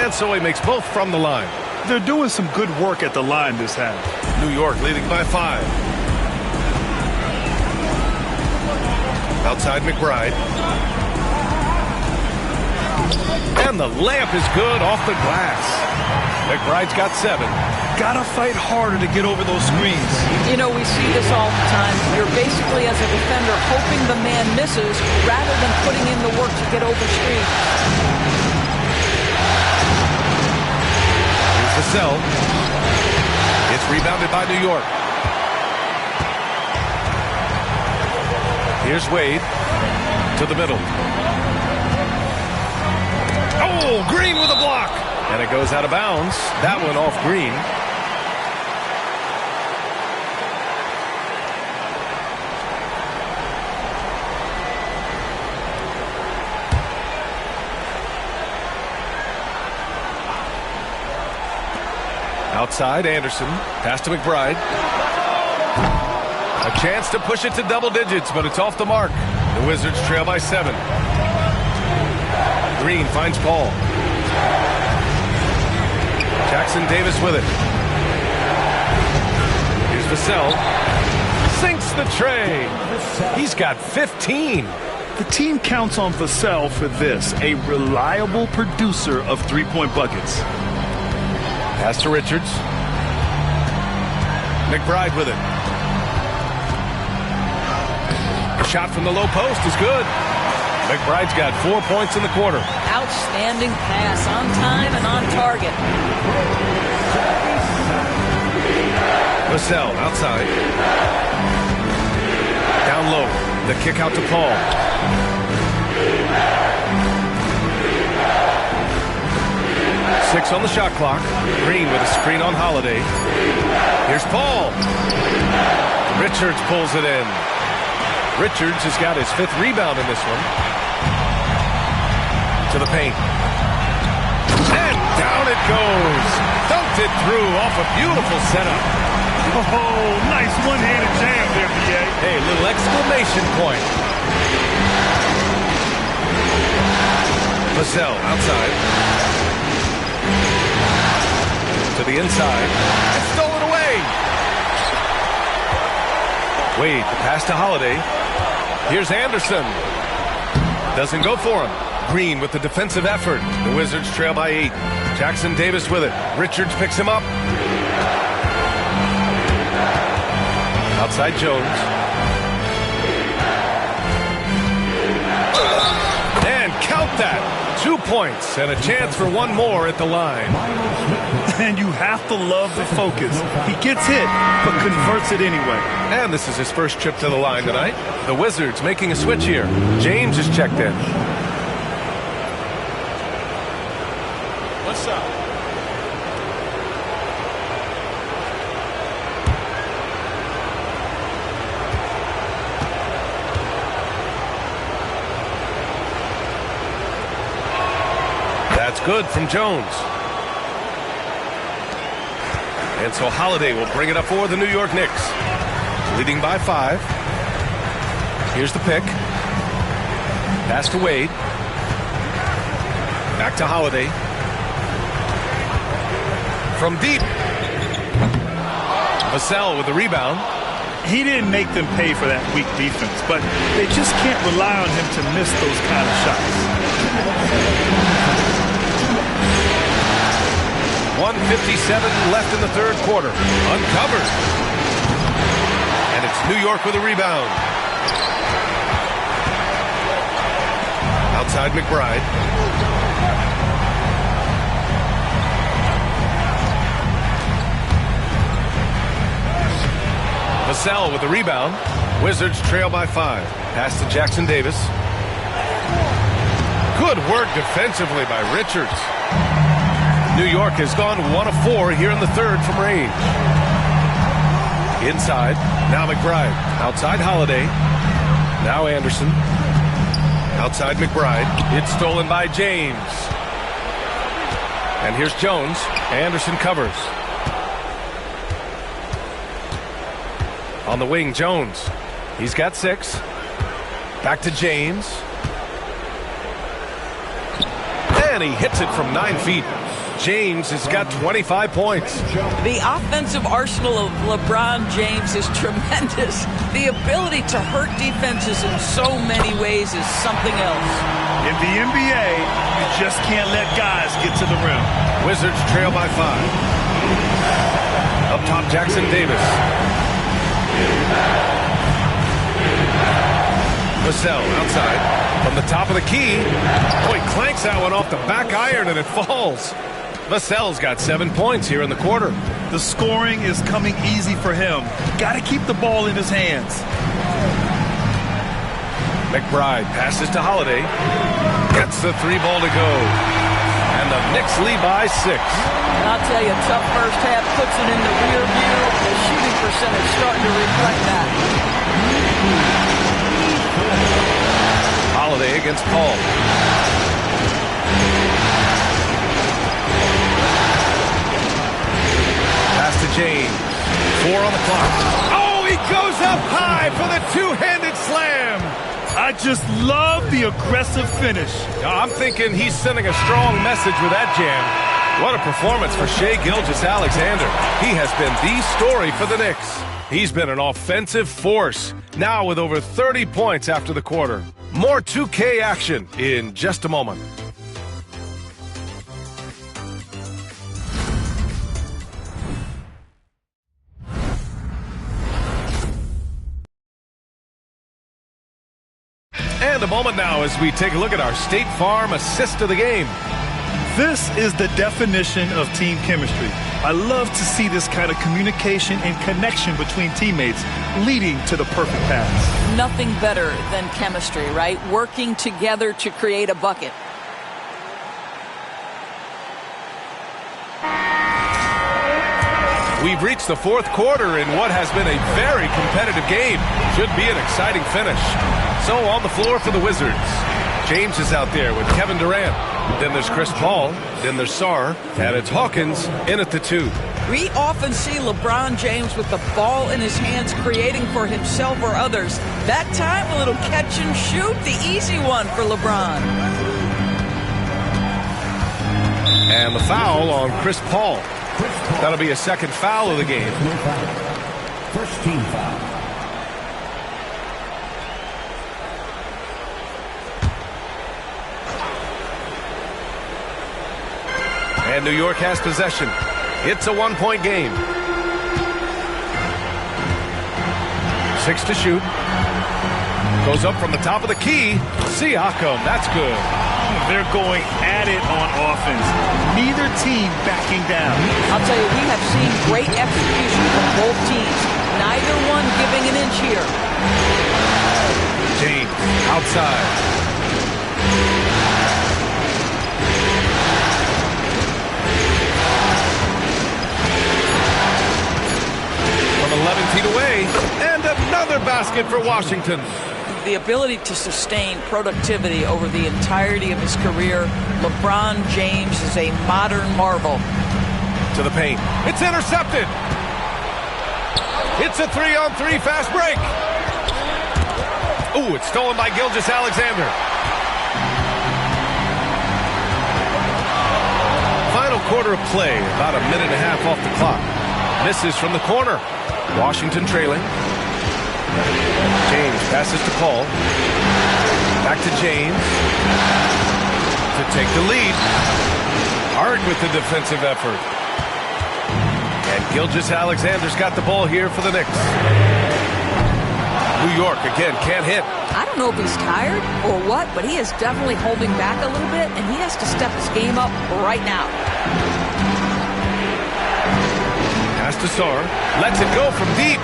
And so he makes both from the line. They're doing some good work at the line this half. New York leading by 5. Outside McBride. And the layup is good off the glass. McBride's got 7. Gotta fight harder to get over those screens. You know, we see this all the time. You're basically, as a defender, hoping the man misses rather than putting in the work to get over screens. Here's Vassell. It's rebounded by New York. Here's Wade to the middle. Oh, Green with a block. And it goes out of bounds. That one off Green. Outside, Anderson. Pass to McBride. A chance to push it to double digits, but it's off the mark. The Wizards trail by 7. Green finds Paul. Jackson Davis with it. Here's Vassell. Sinks the tray. He's got 15. The team counts on Vassell for this, a reliable producer of three-point buckets. Pass to Richards. McBride with it. A shot from the low post is good. McBride's got 4 points in the quarter. Outstanding pass, on time and on target. Vassell outside. Down low. The kick out to Paul. Six on the shot clock. Green with a screen on Holiday. Here's Paul. Richards pulls it in. Richards has got his 5th rebound in this one. To the paint. And down it goes. Dunked it through off a beautiful setup. Oh, nice one-handed jam there, BA. Hey, little exclamation point. Vassell outside. To the inside. And stolen away. Wade, the pass to Holiday. Here's Anderson. Doesn't go for him. Green with the defensive effort. The Wizards trail by 8. Jackson Davis with it. Richards picks him up. Outside Jones. And count that. 2 points and a chance for one more at the line. And you have to love the focus. He gets hit, but converts it anyway. And this is his first trip to the line tonight. The Wizards making a switch here. James is checked in. What's up? That's good from Jones. And so Holiday will bring it up for the New York Knicks. Leading by 5. Here's the pick. Pass to Wade. Back to Holiday. From deep. Vassell with the rebound. He didn't make them pay for that weak defense, but they just can't rely on him to miss those kind of shots. 1:57 left in the third quarter. Uncovered. And it's New York with a rebound. Outside McBride. Vassell with the rebound. Wizards trail by 5. Pass to Jackson Davis. Good work defensively by Richards. New York has gone 1 of 4 here in the third from range. Inside. Now McBride. Outside Holiday. Now Anderson. Outside McBride. It's stolen by James. And here's Jones. Anderson covers. On the wing, Jones. He's got 6. Back to James. And he hits it from 9 feet. James has got 25 points. The offensive arsenal of LeBron James is tremendous. The ability to hurt defenses in so many ways is something else. In the NBA, you just can't let guys get to the rim. Wizards trail by 5. Up top, Jackson Davis. Vassell outside from the top of the key. Oh, he clanks that one off the back iron and it falls. Vassell's got 7 points here in the quarter. The scoring is coming easy for him. Got to keep the ball in his hands. McBride passes to Holiday. Gets the 3 ball to go. And the Knicks lead by 6. I'll tell you, tough first half puts it in the rear view. The shooting percentage starting to reflect that. Holiday against Paul. Pass to James. 4 on the clock. Oh, he goes up high for the two-handed slam. I just love the aggressive finish. I'm thinking he's sending a strong message with that jam. What a performance for Shai Gilgeous-Alexander. He has been the story for the Knicks. He's been an offensive force, now with over 30 points after the quarter. More 2K action in just a moment. And a moment now as we take a look at our State Farm assist of the game. This is the definition of team chemistry. I love to see this kind of communication and connection between teammates leading to the perfect pass. Nothing better than chemistry, right? Working together to create a bucket. We've reached the fourth quarter in what has been a very competitive game. Should be an exciting finish. So on the floor for the Wizards, James is out there with Kevin Durant. Then there's Chris Paul. Then there's Sarr. And it's Hawkins in at the 2. We often see LeBron James with the ball in his hands creating for himself or others. That time, a little catch and shoot, the easy one for LeBron. And the foul on Chris Paul. That'll be a second foul of the game. First team foul. And New York has possession. It's a 1-point game. 6 to shoot. Goes up from the top of the key. Siakam, that's good. They're going at it on offense. Neither team backing down. I'll tell you, we have seen great execution from both teams. Neither one giving an inch here. James, outside. From 11 feet away, and another basket for Washington. The ability to sustain productivity over the entirety of his career, LeBron James is a modern marvel. To the paint. It's intercepted. It's a 3-on-3 fast break. Ooh, it's stolen by Gilgeous-Alexander. Final quarter of play, about a minute and a half off the clock. Misses from the corner. Washington trailing. James passes to Paul. Back to James. To take the lead. Hard with the defensive effort. And Gilgeous-Alexander's got the ball here for the Knicks. New York, again, can't hit. I don't know if he's tired or what, but he is definitely holding back a little bit, and he has to step his game up right now. Pass to Sarr. Lets it go from deep.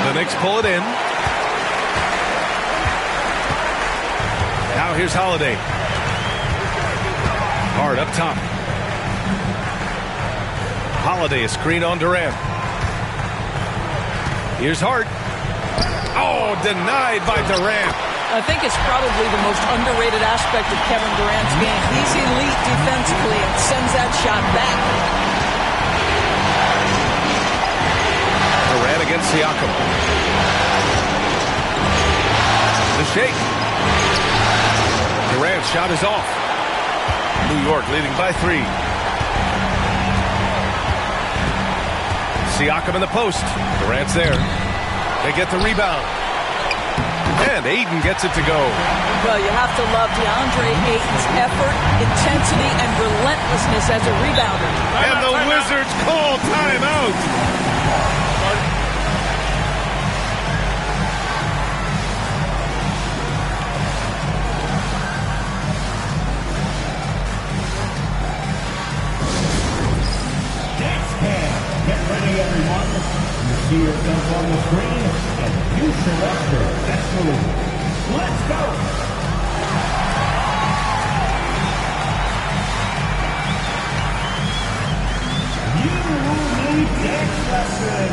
The Knicks pull it in. Now here's Holiday. Hard up top. Holiday, a screen on Durant. Here's Hart. Oh, denied by Durant. I think it's probably the most underrated aspect of Kevin Durant's game. He's elite defensively and sends that shot back. Durant against Siakam. The shake. Durant's shot is off. New York leading by 3. Siakam in the post. Durant's there. They get the rebound. And Ayton gets it to go. Well, you have to love DeAndre Ayton's effort, intensity, and relentlessness as a rebounder. And the Wizards call timeout. Get ready, everyone. You see yourself on the screen, and you select your best move. Let's go! You will need dance lesson.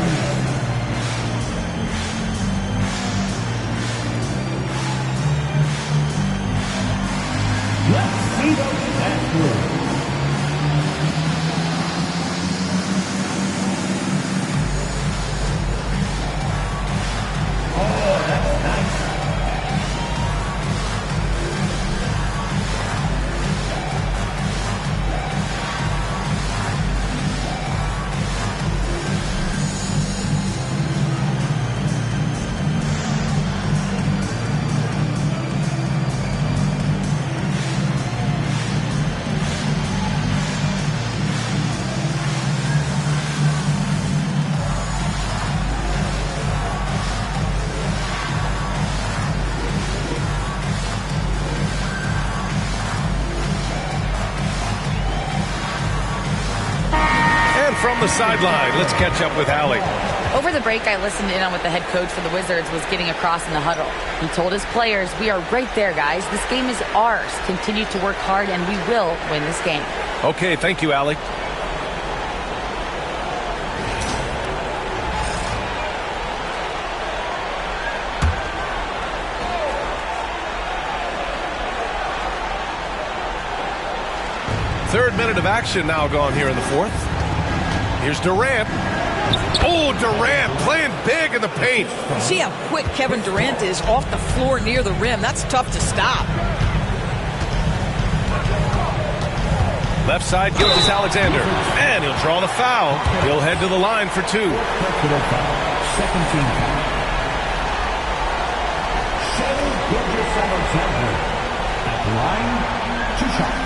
Let's see those dance moves. From the sideline, let's catch up with Allie. Over the break, I listened in on what the head coach for the Wizards was getting across in the huddle. He told his players, "We are right there, guys. This game is ours. Continue to work hard, and we will win this game." Okay, thank you, Allie. Third minute of action now gone here in the fourth. Here's Durant. Oh, Durant playing big in the paint. See how quick Kevin Durant is off the floor near the rim. That's tough to stop. Left side, Gilgeous-Alexander. And he'll draw the foul. He'll head to the line for two. Second team foul. Gilgeous-Alexander. At the line, 2 shots.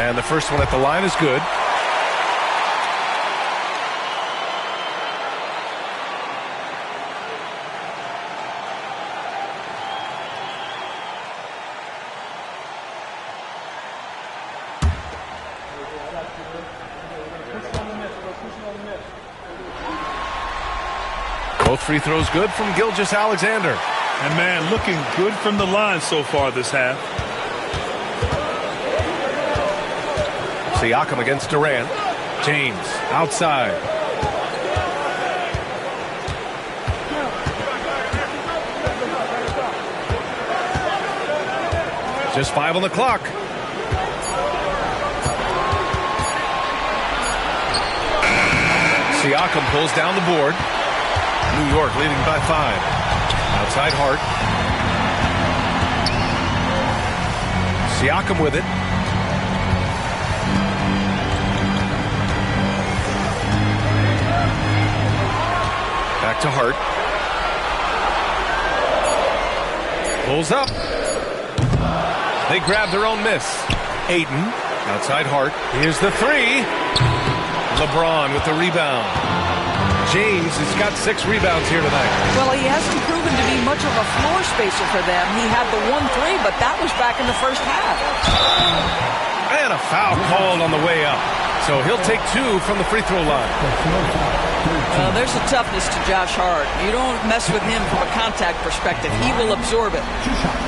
And the first one at the line is good. Both free throws good from Gilgeous-Alexander. And man, looking good from the line so far this half. Siakam against Durant. James outside. Just 5 on the clock. Siakam pulls down the board. New York leading by 5. Outside Hart. Siakam with it. Back to Hart. Pulls up. They grab their own miss. Ayton, outside Hart. Here's the three. LeBron with the rebound. James has got 6 rebounds here tonight. Well, he hasn't proven to be much of a floor spacer for them. He had the 1-3, but that was back in the first half. And a foul called on the way up. So he'll take 2 from the free throw line. There's a toughness to Josh Hart. You don't mess with him from a contact perspective. He will absorb it. 2 shots.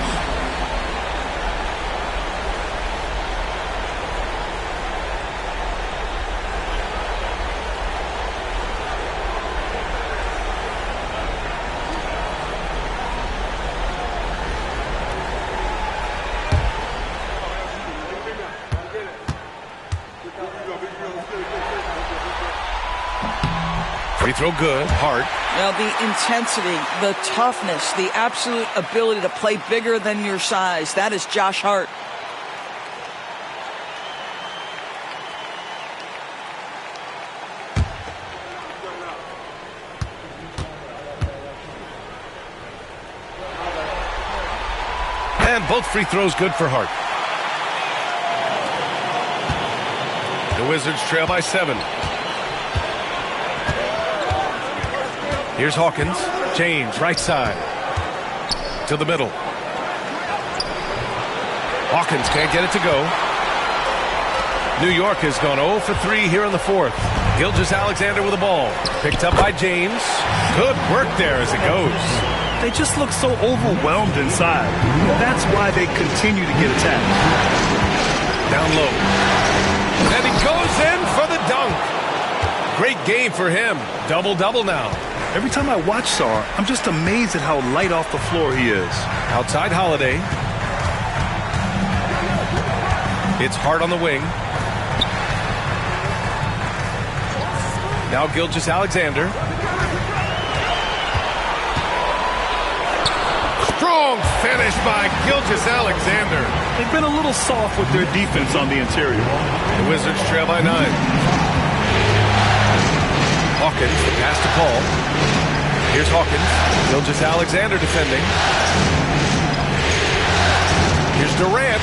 Free throw good. Hart. Well, the intensity, the toughness, the absolute ability to play bigger than your size. That is Josh Hart. And both free throws good for Hart. The Wizards trail by 7. Here's Hawkins. James, right side. To the middle. Hawkins can't get it to go. New York has gone 0 for 3 here in the fourth. Gilgeous-Alexander with the ball. Picked up by James. Good work there as it goes. They just look so overwhelmed inside. That's why they continue to get attacked. Down low. And he goes in for the dunk. Great game for him. Double-double now. Every time I watch Sarr, I'm just amazed at how light off the floor he is. Outside Holiday. It's Hart on the wing. Now Gilgeous-Alexander. Strong finish by Gilgeous-Alexander. They've been a little soft with their defense on the interior. The Wizards trail by 9. Hawkins, the pass to Paul. Here's Hawkins. Gilgeous-Alexander defending. Here's Durant.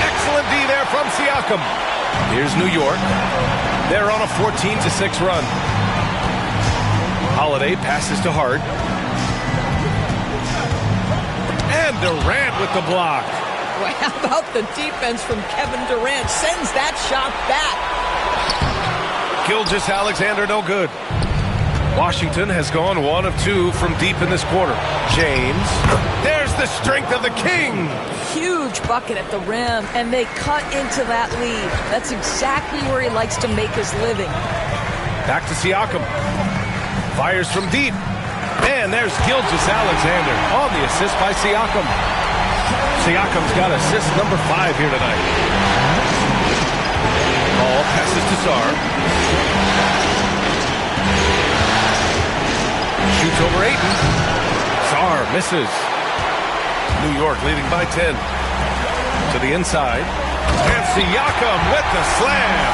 Excellent D there from Siakam. Here's New York. They're on a 14-6 run. Holiday passes to Hart. And Durant with the block. Well, how about the defense from Kevin Durant? Sends that shot back. Gilgeous-Alexander no good. Washington has gone 1 of 2 from deep in this quarter. James. There's the strength of the King. Huge bucket at the rim, and they cut into that lead. That's exactly where he likes to make his living. Back to Siakam. Fires from deep. And there's Gilgeous-Alexander on the assist by Siakam. Siakam's got assist number 5 here tonight. Ball passes to Sarr. Shoots over Ayton. Sarr misses. New York leading by 10. To the inside. And Siakam with the slam.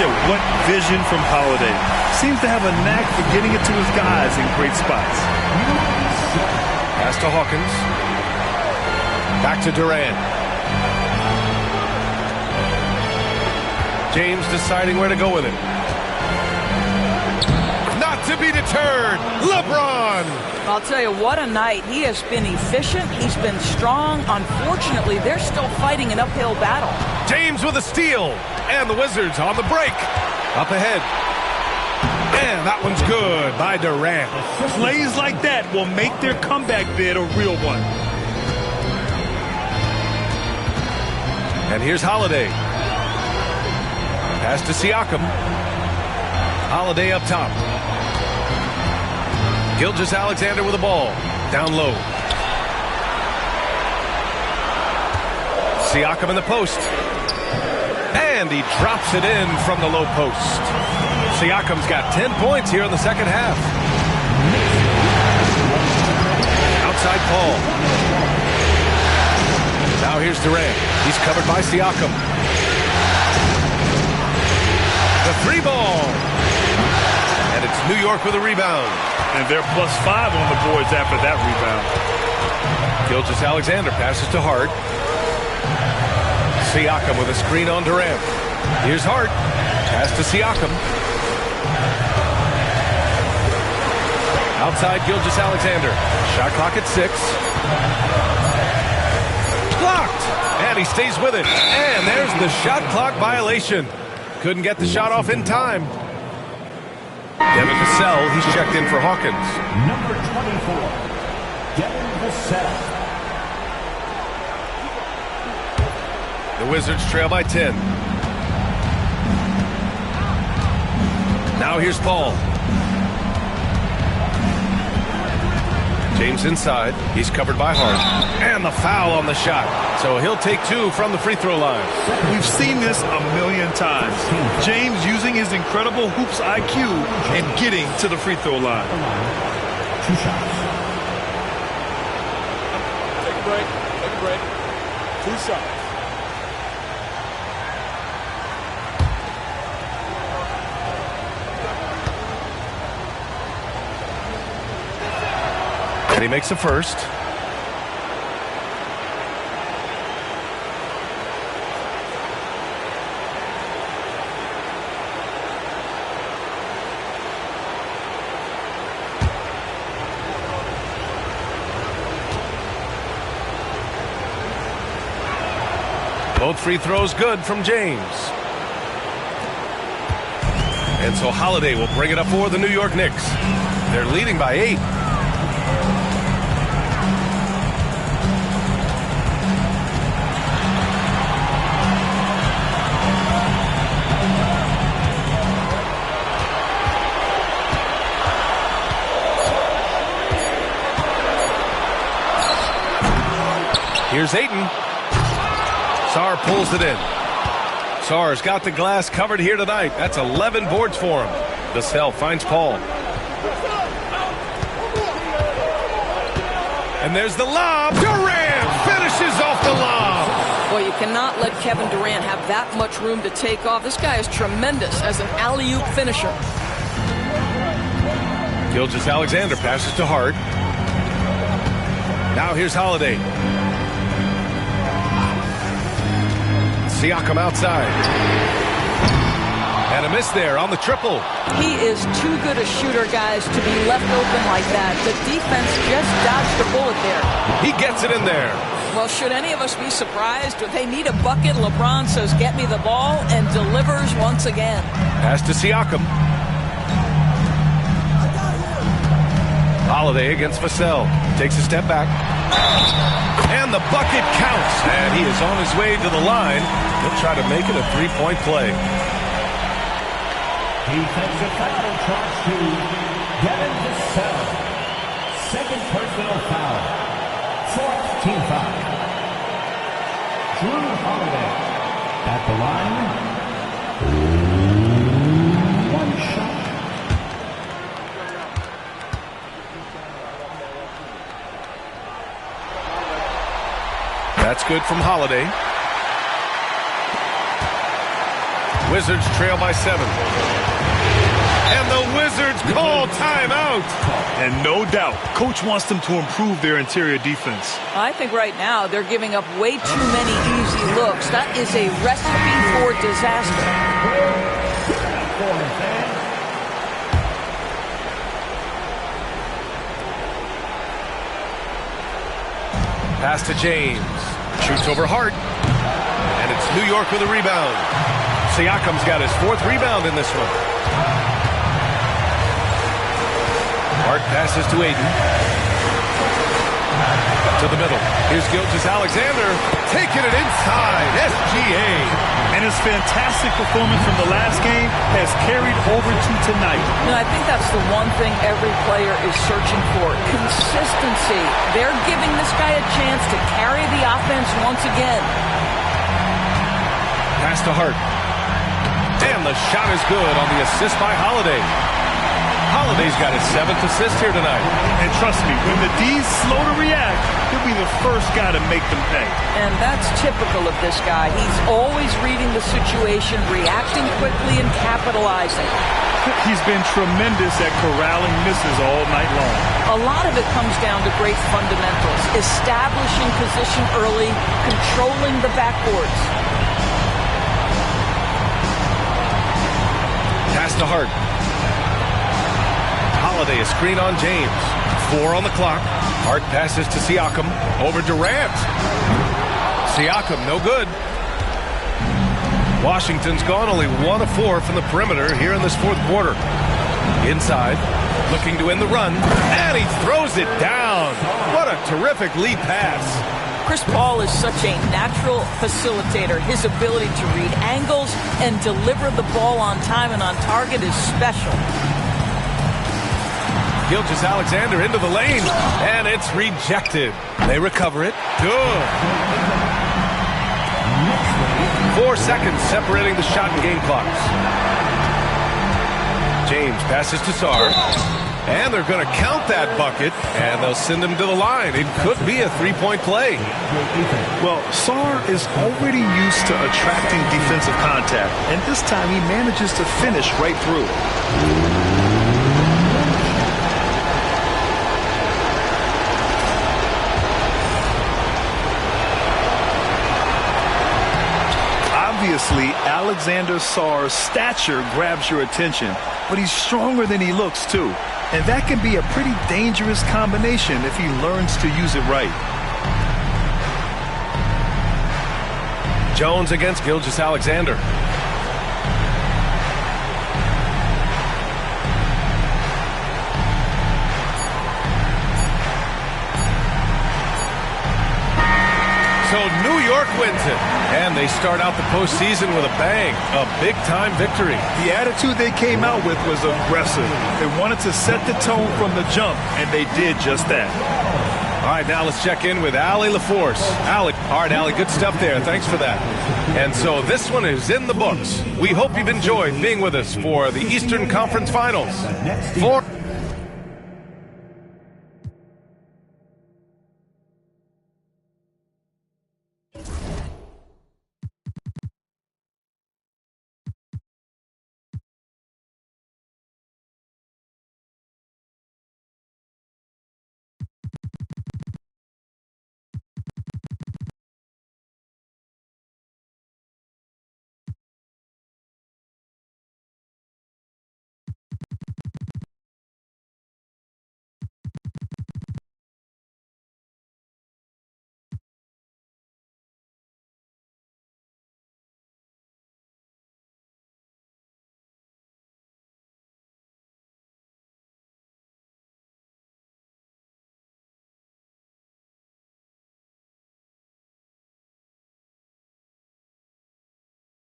Yeah, what vision from Holiday. Seems to have a knack for getting it to his guys in great spots. Pass to Hawkins. Back to Durant. James deciding where to go with it. Not to be deterred. LeBron. I'll tell you, what a night. He has been efficient. He's been strong. Unfortunately, they're still fighting an uphill battle. James with a steal. And the Wizards on the break. Up ahead. And that one's good by Durant. Plays like that will make their comeback bid a real one. And here's Holiday. Pass to Siakam. Holiday up top. Gilgeous-Alexander with the ball. Down low. Siakam in the post. And he drops it in from the low post. Siakam's got 10 points here in the second half. Outside Paul. Now here's Durant. He's covered by Siakam. The 3 ball. And it's New York with a rebound. And they're +5 on the boards after that rebound. Gilgeous-Alexander passes to Hart. Siakam with a screen on Durant. Here's Hart. Pass to Siakam. Outside Gilgeous-Alexander. Shot clock at 6. Blocked. And he stays with it. And there's the shot clock violation. Couldn't get the shot off in time. Devin Vassell, he's checked in for Hawkins. Number 24, Devin Vassell. The Wizards trail by 10. Now here's Paul. James inside. He's covered by Hart. And the foul on the shot. So he'll take 2 from the free throw line. We've seen this a million times. James using his incredible hoops IQ and getting to the free throw line. 2 shots. Take a break. Take a break. 2 shots. And he makes the first. Both free throws good from James. And so Holiday will bring it up for the New York Knicks. They're leading by 8. Here's Ayton. Sarr pulls it in. Sarr's got the glass covered here tonight. That's 11 boards for him. Vassell finds Paul. And there's the lob. Durant finishes off the lob. Well, you cannot let Kevin Durant have that much room to take off. This guy is tremendous as an alley-oop finisher. Gilgeous-Alexander passes to Hart. Now here's Holiday. Siakam outside. And a miss there on the triple. He is too good a shooter, guys, to be left open like that. The defense just dodged a bullet there. He gets it in there. Well, should any of us be surprised? They need a bucket. LeBron says, get me the ball, and delivers once again. Pass to Siakam. Holiday against Vassell. Takes a step back. And the bucket counts. And he is on his way to the line. He'll try to make it a 3-point play. Defensive foul charge to Devin Vassell. Second personal foul. 4th team foul. Drew Holiday at the line. 1 shot. That's good from Holiday. Wizards trail by 7. And the Wizards call timeout. And no doubt, coach wants them to improve their interior defense. I think right now they're giving up way too many easy looks. That is a recipe for disaster. Pass to James. Shoots over Hart. And it's New York with a rebound. Siakam's got his 4th rebound in this one. Hart passes to Ayton. To the middle. Here's Gilgeous-Alexander. Taking it inside. SGA. And his fantastic performance from the last game has carried over to tonight. I think that's the one thing every player is searching for. Consistency. They're giving this guy a chance to carry the offense once again. Pass to Hart. And the shot is good on the assist by Holiday. Holiday's got his 7th assist here tonight. And trust me, when the D's slow to react, he'll be the first guy to make them pay. And that's typical of this guy. He's always reading the situation, reacting quickly, and capitalizing. He's been tremendous at corralling misses all night long. A lot of it comes down to great fundamentals. Establishing position early, controlling the backboards. Pass to Hart. Holiday, a screen on James. 4 on the clock. Hart passes to Siakam. Over Durant. Siakam, no good. Washington's gone only 1 of 4 from the perimeter here in this 4th quarter. Inside, looking to end the run. And he throws it down. What a terrific lead pass. Chris Paul is such a natural facilitator. His ability to read angles and deliver the ball on time and on target is special. Gilgeous-Alexander into the lane, and it's rejected. They recover it. Good. 4 seconds separating the shot and game clocks. James passes to Sarr. And they're going to count that bucket, and they'll send him to the line. It could be a three-point play. Well, Sarr is already used to attracting defensive contact, and this time he manages to finish right through it. Obviously, Alexander Sarr's stature grabs your attention, but he's stronger than he looks, too. And that can be a pretty dangerous combination if he learns to use it right. Jones against Gilgeous-Alexander. So New York wins it, and they start out the postseason with a bang, a big-time victory. The attitude they came out with was aggressive. They wanted to set the tone from the jump, and they did just that. All right, now let's check in with Allie LaForce. Allie, all right, Allie, good stuff there. Thanks for that. And so this one is in the books. We hope you've enjoyed being with us for the Eastern Conference Finals. For